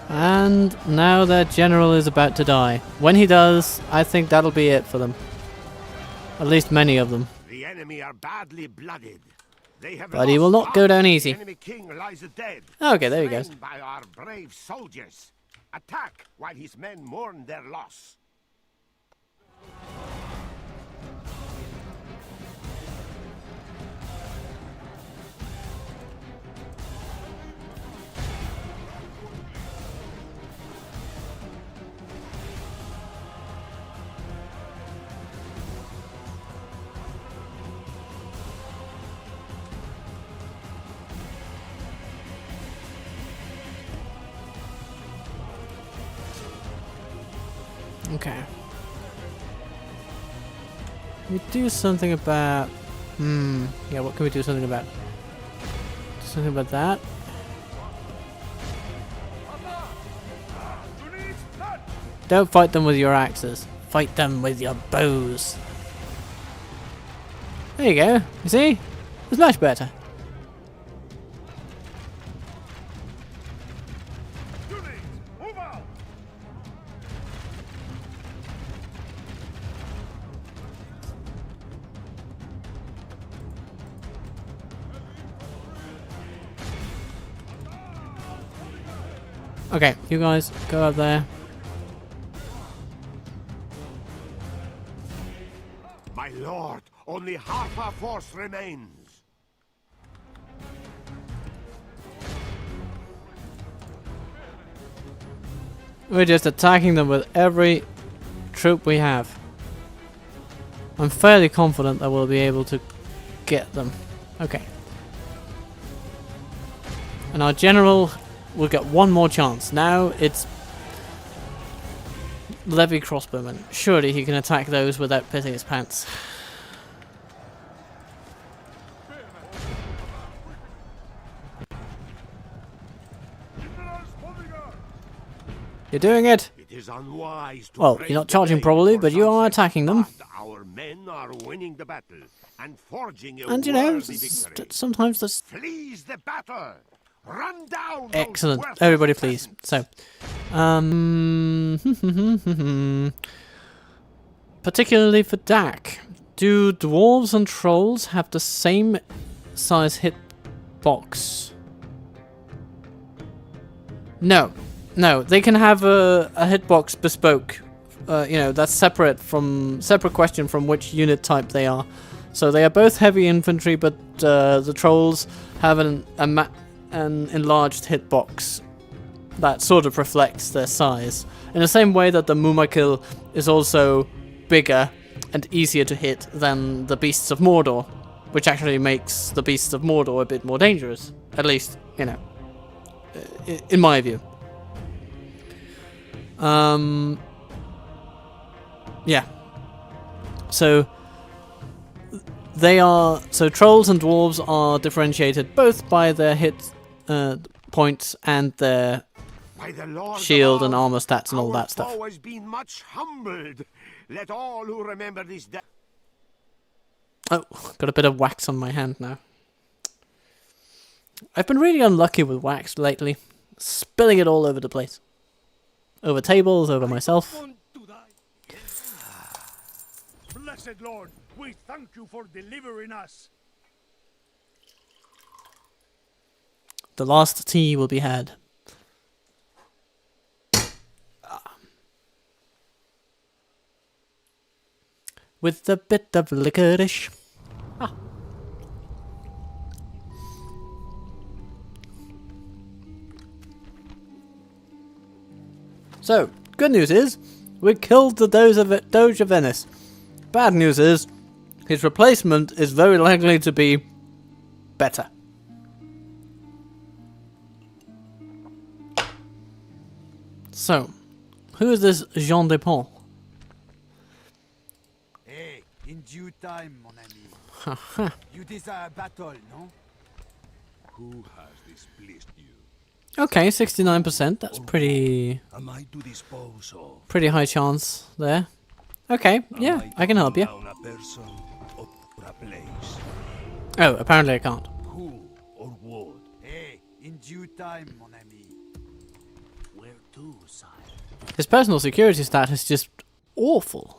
And now their general is about to die. When he does, I think that'll be it for them. At least many of them. The enemy are badly blooded. They have But he will not go down easy. The enemy king lies dead. Okay, there he goes. Slain by our brave soldiers. Attack while his men mourn their loss. Okay. We do something about... yeah, what can we do something about? Something about that? Don't fight them with your axes. Fight them with your bows. There you go. You see? It's much better. Okay, you guys go up there. My lord, only half our force remains. We're just attacking them with every troop we have. I'm fairly confident that we'll be able to get them. Okay. And our general will get one more chance. Now it's Levy crossbowman. Surely he can attack those without pissing his pants. You're doing it. It is unwise to Well, you're not charging probably, but you are attacking them. Our men are winning the battle and forging a And you know, worthy victory. sometimes this. Flees the battle. Run down. Excellent. Everybody please. So, particularly for Dak, do dwarves and trolls have the same size hit box? No. No, they can have a hitbox bespoke. You know, that's separate question from which unit type they are. So they are both heavy infantry, but the trolls have an enlarged hitbox that sort of reflects their size. In the same way that the Mumakil is also bigger and easier to hit than the Beasts of Mordor, which actually makes the Beasts of Mordor a bit more dangerous. At least, you know, in my view. Yeah. So trolls and dwarves are differentiated both by their hit points and their shield and armor stats and all that stuff. Always been much humbled. Let all who remember this day. Oh, got a bit of wax on my hand now. I've been really unlucky with wax lately, spilling it all over the place. Over tables, over myself. Blessed Lord, we thank you for delivering us. The last tea will be had. With a bit of licorice. Ah. So, good news is, we killed the Doge of Venice. Bad news is, his replacement is very likely to be better. So, who is this Jean de Pont? Hey, in due time, mon ami. You desire battle, no? Who has displeased you? Okay, 69%. That's pretty... Am I to dispose of? Pretty high chance there. Okay, yeah, I can help you. A person or a place? Oh, apparently I can't. Who or what? Hey, In due time, mon ami. Where to, sire? His personal security stat is just awful.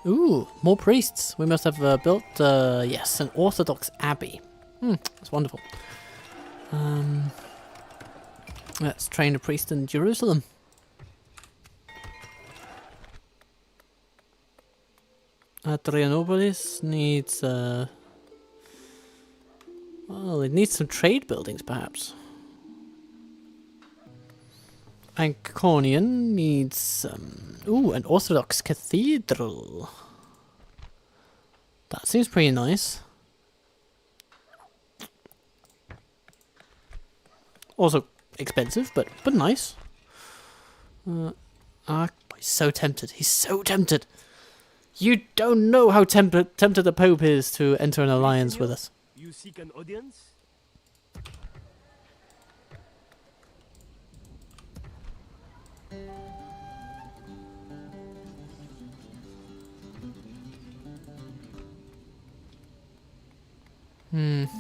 Ooh, more priests. We must have built, yes, an Orthodox abbey. That's wonderful. Let's train a priest in Jerusalem. Adrianopolis needs, well, it needs some trade buildings, perhaps. Iconium needs some... Ooh, an Orthodox cathedral. That seems pretty nice. Also expensive, but nice. He's so tempted. He's so tempted. You don't know how tempted the Pope is to enter an alliance with us. You seek an audience?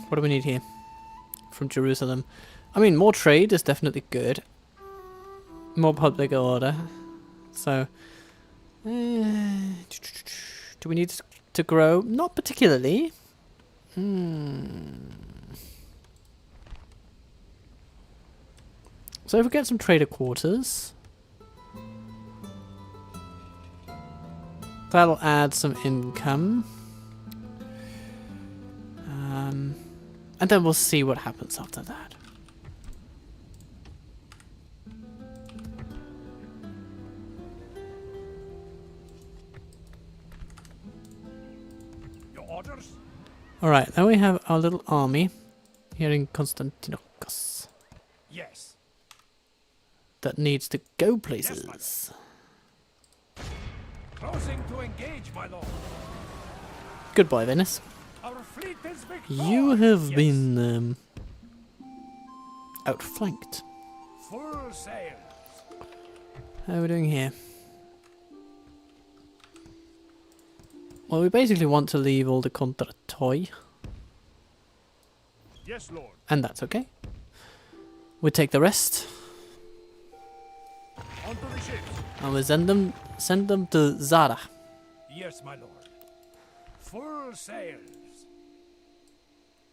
What do we need here? From Jerusalem. I mean, more trade is definitely good. More public order. So... do we need to grow? Not particularly. So if we get some trader quarters... that'll add some income. And then we'll see what happens after that. Your orders? Alright, then we have our little army here in Constantinopoli Yes. that needs to go places. Closing to engage, my lord. Goodbye, Venice. Our fleet is victorious. You have been outflanked. Full sail. How are we doing here? Well, we basically want to leave all the Contratoi, Yes, Lord. and that's okay. We take the rest, Onto the ships. and we send them to Zara. Yes, my lord. Full sails.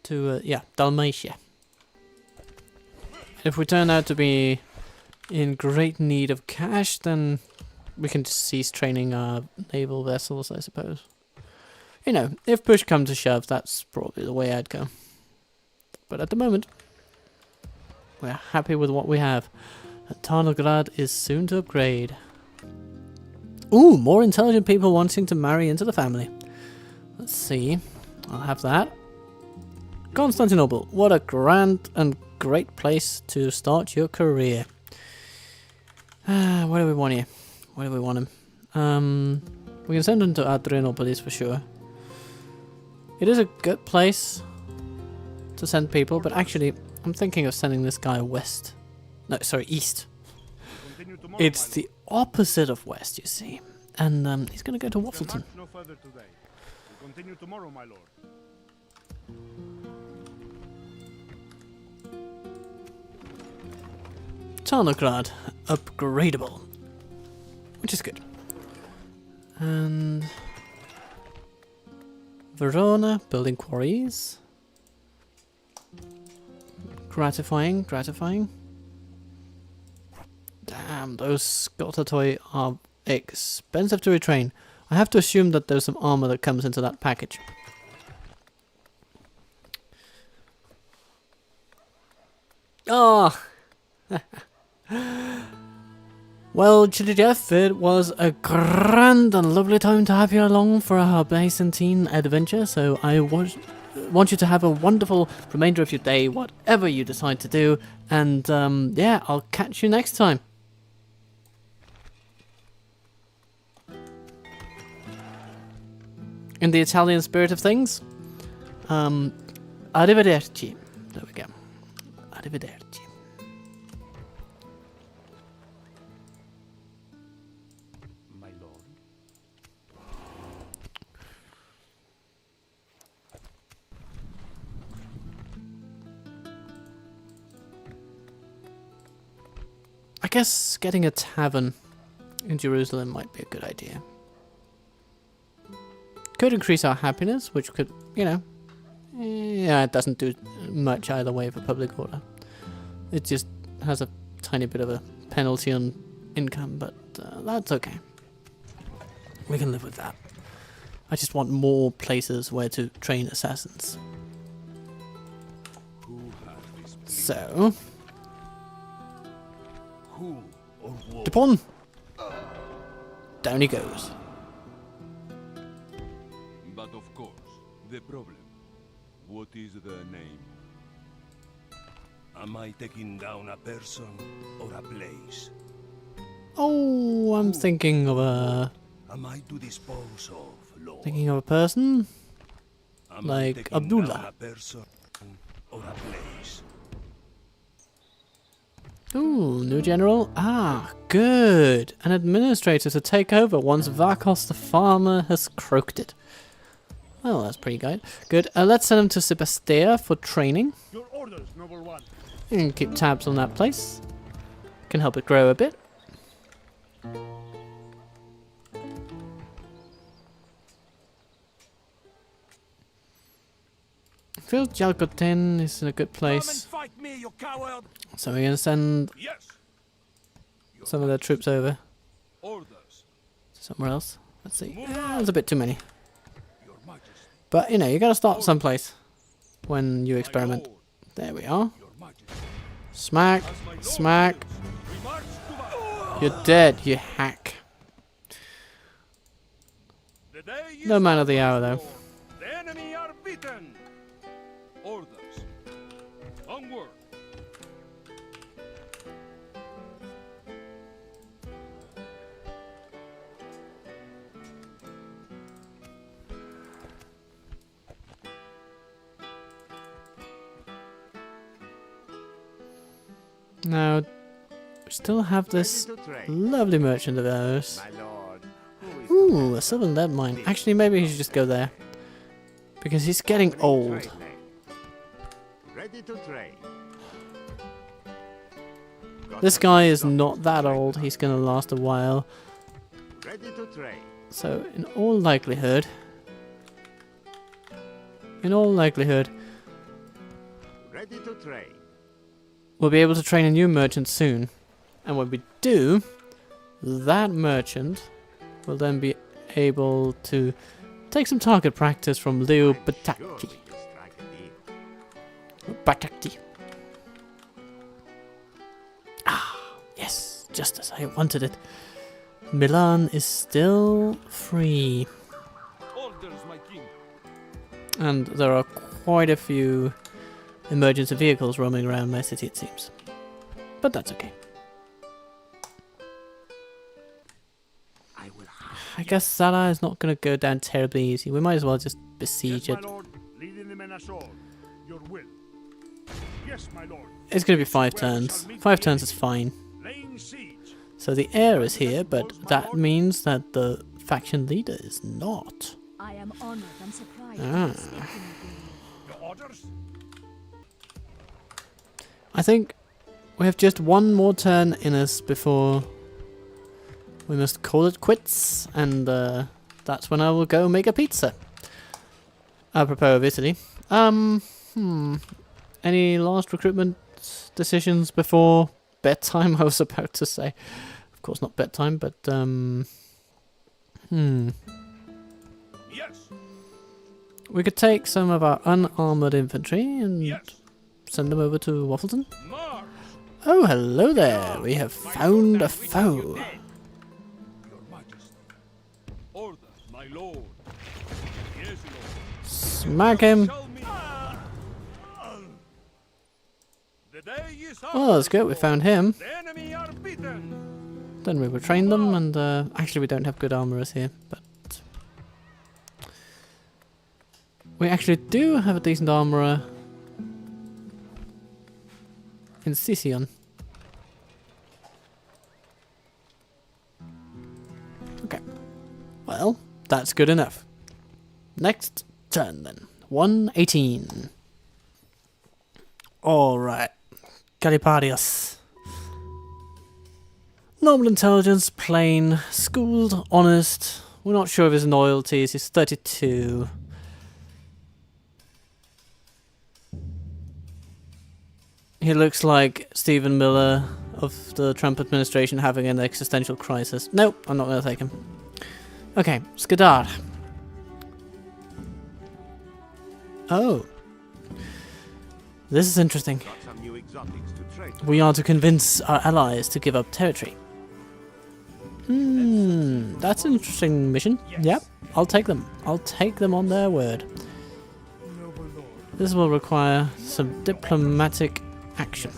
To, Dalmatia. If we turn out to be in great need of cash, then we can just cease training our naval vessels, I suppose. You know, if push comes to shove, that's probably the way I'd go. But at the moment, we're happy with what we have. And Tarnograd is soon to upgrade. Ooh, more intelligent people wanting to marry into the family. Let's see. I'll have that. Constantinople, what a grand and great place to start your career. Where do we want here? Where do we want him? We can send him to Adrianopolis for sure. It is a good place to send people, but actually, I'm thinking of sending this guy west. No, sorry, east. It's the opposite of west, you see. And he's going to go to Waffleton. No further today. We'll continue tomorrow, my lord. Tarnograd, upgradable, which is good. And Verona, building quarries. Gratifying. Damn, those Scotatoi are expensive to retrain. I have to assume that there's some armor that comes into that package. Ah! Well, Chili Jeff, it was a grand and lovely time to have you along for our Byzantine adventure, so I want you to have a wonderful remainder of your day, whatever you decide to do, and yeah, I'll catch you next time. In the Italian spirit of things, arrivederci. There we go. Arrivederci. My lord. guess getting a tavern in Jerusalem might be a good idea. Could increase our happiness, which could, you know, yeah, it doesn't do much either way for public order. It just has a tiny bit of a penalty on income, but that's okay. We can live with that. I just want more places where to train assassins. So, Dupont, down he goes. But of course, the problem. What is the name? Am I taking down a person or a place? Oh, I'm thinking of a person like Abdullah. Ooh, new general. Ah, good. An administrator to take over once Vakos the farmer has croaked it. Well, that's pretty good. Good. Let's send him to Sebastia for training. Your orders, noble one. And keep tabs on that place. Can help it grow a bit. I feel Jalgoten is in a good place. Me, So we're going to send some of their troops over. Somewhere else. Let's see. There's a bit too many. But, you know, you got to start someplace when you experiment. There we are. Smack. Smack. You're dead, you hack. No man of the hour, though. The enemy are beaten. Orders. Onward. Now, we still have this lovely merchant of ours. Ooh, a silver lead mine. Actually, maybe he should just go there. Because he's getting old. This guy is not that old. He's going to last a while. So, in all likelihood, we'll be able to train a new merchant soon. And when we do, that merchant will then be able to take some target practice from Leo Batakti. Ah, yes, just as I wanted it. Milan is still free. Orders, my king. And there are quite a few emergency vehicles roaming around my city, it seems. But that's okay. I guess Salah is not going to go down terribly easy. We might as well just besiege it. Leading the men ashore. Your will. Yes, my lord. It's going to be 5 turns. 5 turns is fine. So the heir is here, but that means that the faction leader is not. I am honored and surprised. Your orders? I think we have just one more turn in us before we must call it quits, and that's when I will go make a pizza. Apropos of Italy. Any last recruitment decisions before bedtime? I was about to say. Of course not bedtime, but Yes. we could take some of our unarmored infantry and send them over to Waffleton. March. Oh, hello there. We have found a foe. Orders, my lord. Yes, lord. Smack him. Oh, that's good. We found him. The enemy are beaten. Then we will train them, and actually we don't have good armorers here, but we actually do have a decent armorer in Sicyon. Okay. Well, that's good enough. Next turn then. 118. Alright. Caliparius. Normal intelligence, plain, schooled, honest. We're not sure of his loyalties. He's 32. He looks like Stephen Miller of the Trump administration having an existential crisis. Nope, I'm not going to take him. Okay, Skadar. Oh. This is interesting. Got some new exotics to trade. We are to convince our allies to give up territory. That's an interesting mission. Yes. Yep, I'll take them. I'll take them on their word. Noble lord. This will require some diplomatic action.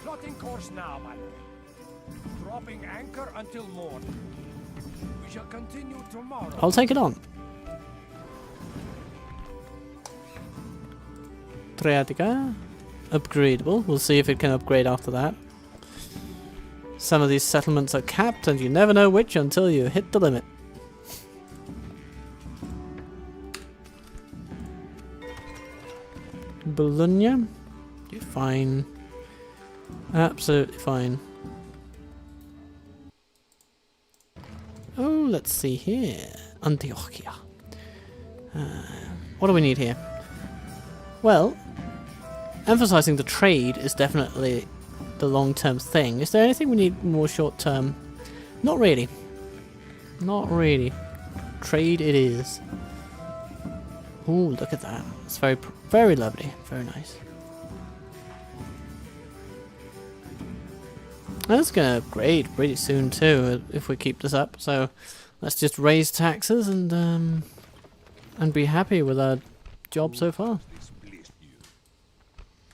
Plotting course now, my lord. Dropping anchor until morn. We shall continue tomorrow. I'll take it on. Triatica. Upgradable. We'll see if it can upgrade after that. Some of these settlements are capped and you never know which until you hit the limit. Bologna. You're fine. Absolutely fine. Oh, let's see here. Antiochia. What do we need here? Well, emphasizing the trade is definitely the long-term thing. Is there anything we need more short-term? Not really. Not really. Trade it is. Ooh, look at that. It's very, very lovely. Very nice. That's gonna upgrade pretty soon too if we keep this up. So let's just raise taxes and be happy with our job so far. Displeased you.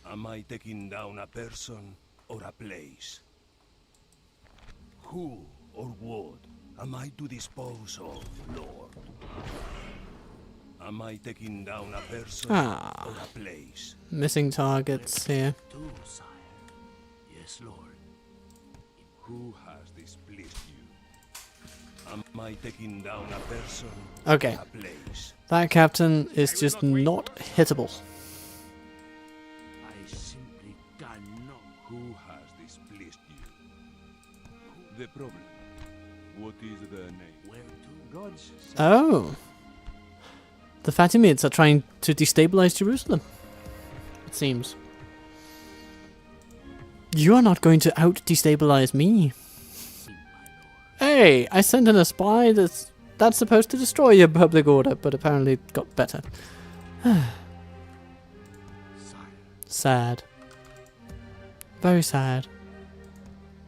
Am I taking down a person or a place? Who or what am I to dispose of, Lord? Am I taking down a person or a place? Missing targets here. Do, sire. Yes, Lord. Who has displeased you? Am I taking down a person Okay. or a place? That captain is just not hittable. I simply cannot. Who has displeased you? The problem. What is the name? Where to? God's Oh. The Fatimids are trying to destabilize Jerusalem. It seems. You are not going to out-destabilize me. Hey, I sent in a spy that's supposed to destroy your public order, but apparently it got better. Sad. Very sad.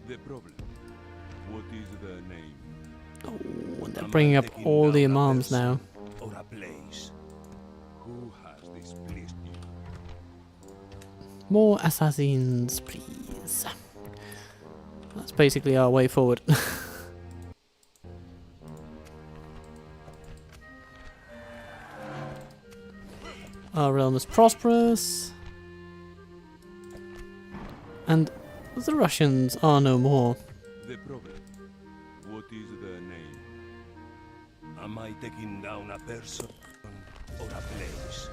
The problem. What is the name? Oh, and they're bringing up all the imams now. Or a place. Who has displeased you? More assassins, please. That's basically our way forward. Our realm is prosperous. And the Russians are no more. The problem. What is the name? Am I taking down a person or a place?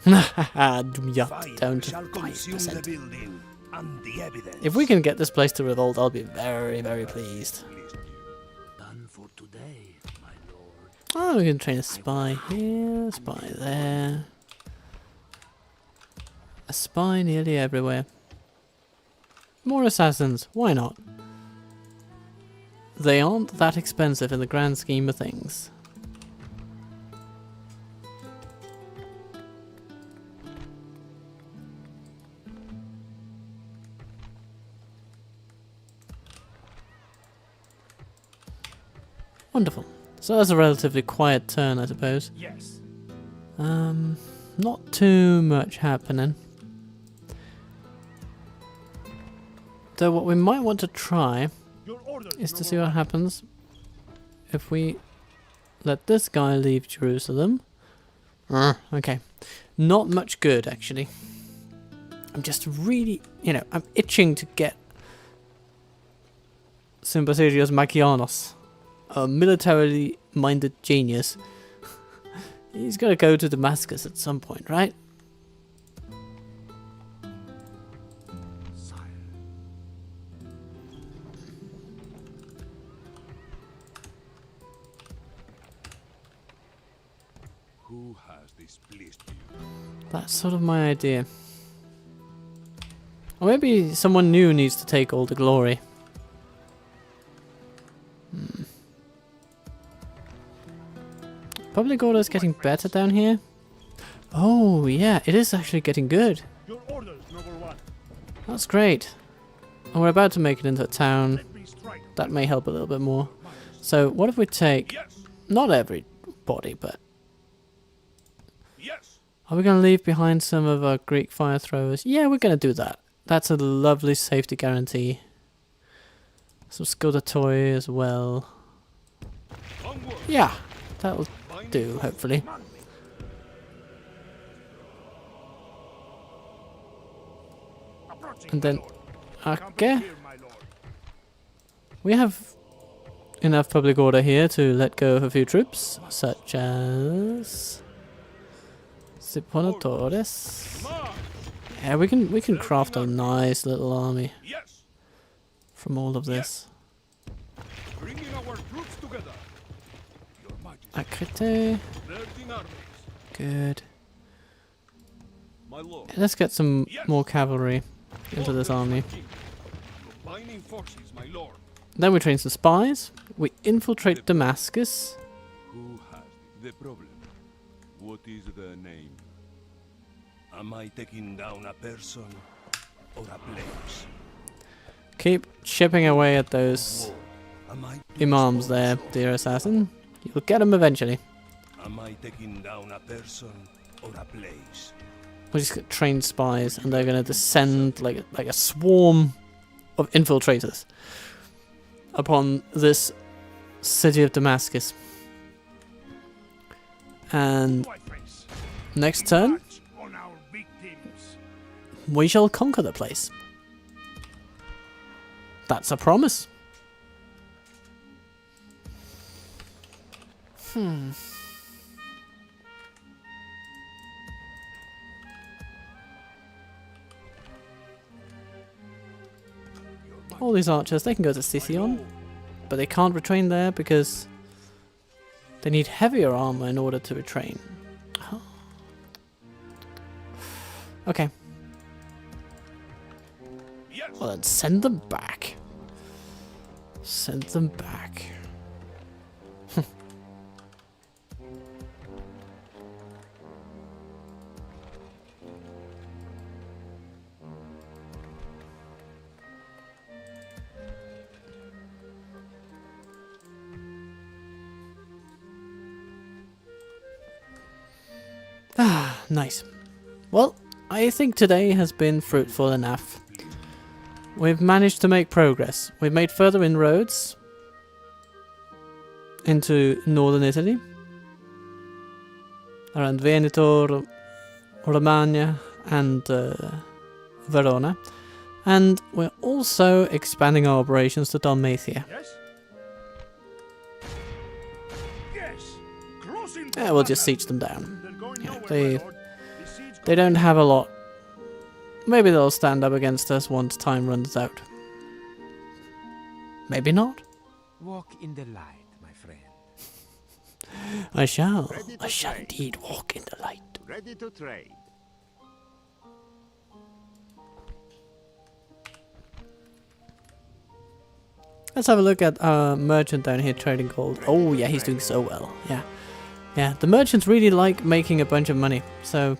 Haha, down Fire to shall consume the 5%. building and the evidence. If we can get this place to revolt, I'll be very, very pleased. Done for today, my lord. Oh, we can train a spy here, a spy there. A spy nearly everywhere. More assassins, why not? They aren't that expensive in the grand scheme of things. Wonderful. So that's a relatively quiet turn, I suppose. Yes. Not too much happening. So what we might want to try is to see what happens if we let this guy leave Jerusalem. Okay. Not much good, actually. I'm just really, I'm itching to get Sympatherios Makianos, a militarily minded genius. He's got to go to Damascus at some point, right? Who has displeased you? That's sort of my idea. Or maybe someone new needs to take all the glory. Public order is getting better down here. Oh yeah, it is actually getting good. Your orders, noble one. That's great. And we're about to make it into a town. Let me strike. That may help a little bit more. So what if we take, Yes. not everybody, but Yes. are we going to leave behind some of our Greek fire throwers? Yeah, we're going to do that. That's a lovely safety guarantee. Some Scudatoi as well. Onward. Yeah, that'll do, hopefully. Approaching, And my then, lord. Company okay, here, my lord. we have enough public order here to let go of a few troops, such as Siponatores. March. Yeah, we can craft a nice little army Yes. from all of this. Bringing our troops together. Your Majesty. Akrite, 13 armies. good. My lord. Let's get some more cavalry into this army. Combining forces, my lord. Then we train some spies. We infiltrate Damascus. Who has the problem? What is the name? Am I taking down a person or a place? Keep chipping away at those Am I imams there, dear assassin. You'll get them eventually. Am I taking down a person or a place? We just get trained spies, and they're gonna descend like a swarm of infiltrators upon this city of Damascus. And Whiteface. next turn, March on our victims. we shall conquer the place. That's a promise. All these archers, they can go to Sicyon, but they can't retrain there because they need heavier armor in order to retrain. Oh. Okay. Yes. Well then, send them back. Send them back. Ah, nice. Well, I think today has been fruitful enough. We've managed to make progress. We've made further inroads into northern Italy, around Veneto, Romagna, and Verona, and we're also expanding our operations to Dalmatia. Yes? Yes. Closing. Yeah, we'll just siege them down. They're going Yeah, nowhere, they- my lord. The siege They don't have a lot. Maybe they'll stand up against us once time runs out. Maybe not. Walk in the light, my friend. I shall. Ready to I shall trade. indeed walk in the light. Ready to trade. Let's have a look at our merchant down here trading gold. Oh yeah, he's doing so well. Yeah. Yeah, the merchants really like making a bunch of money, so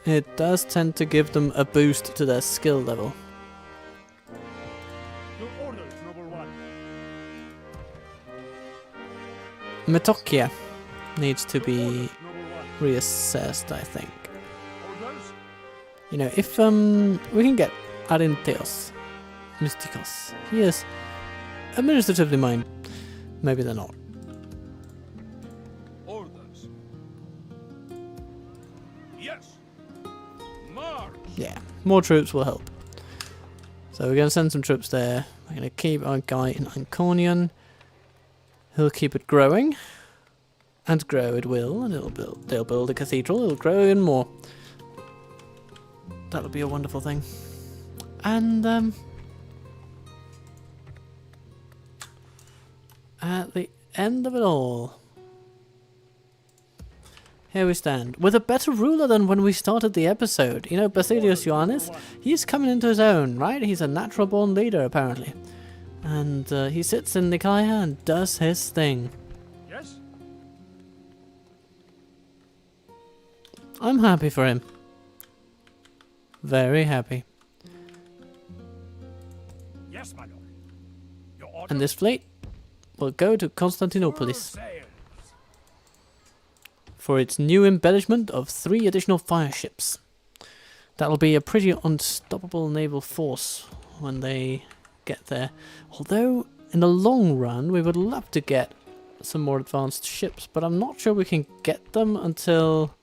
it does tend to give them a boost to their skill level. Your orders, noble one. Metokia needs to be Noble one. reassessed, I think. Orders? You know, if we can get Arintheos Mystikos. He is administratively mine. Maybe they're not. Orders. Yes. March. Yeah, more troops will help. So we're going to send some troops there. We're going to keep our guy in Anconian. He'll keep it growing. And grow it will. And they'll build a cathedral. It'll grow even more. That'll be a wonderful thing. And at the end of it all, here we stand, with a better ruler than when we started the episode. You know, Basilius Ioannis, he's coming into his own, right? He's a natural-born leader, apparently. And he sits in Nicaea and does his thing. Yes? I'm happy for him. Very happy. Yes, my lord. Your order. And this fleet will go to Constantinopolis Sails. for its new embellishment of 3 additional fire ships. That'll be a pretty unstoppable naval force when they get there. Although, in the long run, we would love to get some more advanced ships, but I'm not sure we can get them until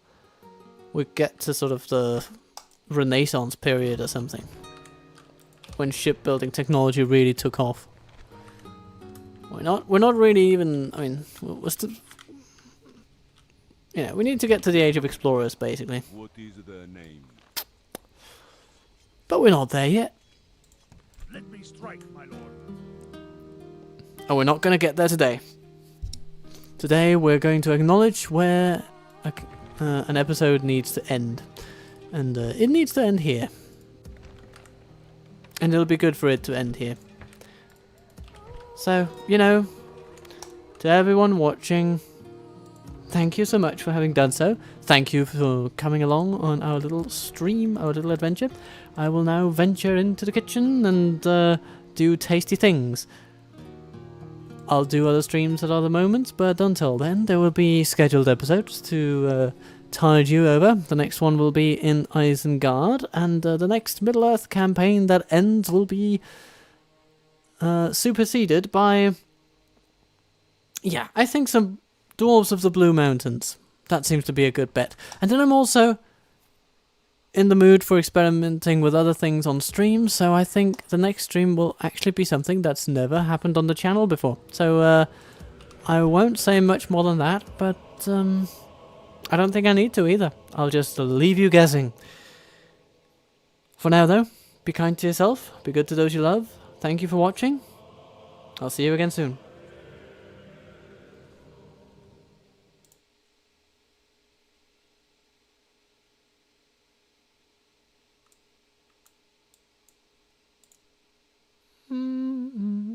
we get to sort of the Renaissance period or something, when shipbuilding technology really took off. We're not really even, I mean, we're still, you know, we need to get to the age of explorers, basically. What is their name? But we're not there yet. Let me strike, my lord. And we're not going to get there today. Today we're going to acknowledge where an episode needs to end. And it needs to end here. And it'll be good for it to end here. So, you know, to everyone watching, thank you so much for having done so. Thank you for coming along on our little stream, our little adventure. I will now venture into the kitchen and do tasty things. I'll do other streams at other moments, but until then, there will be scheduled episodes to tide you over. The next one will be in Isengard, and the next Middle-earth campaign that ends will be superseded by, yeah, I think some Dwarves of the Blue Mountains. That seems to be a good bet. And then I'm also in the mood for experimenting with other things on stream, so I think the next stream will actually be something that's never happened on the channel before. So I won't say much more than that, but I don't think I need to either. I'll just leave you guessing. For now though, be kind to yourself, be good to those you love. Thank you for watching. I'll see you again soon.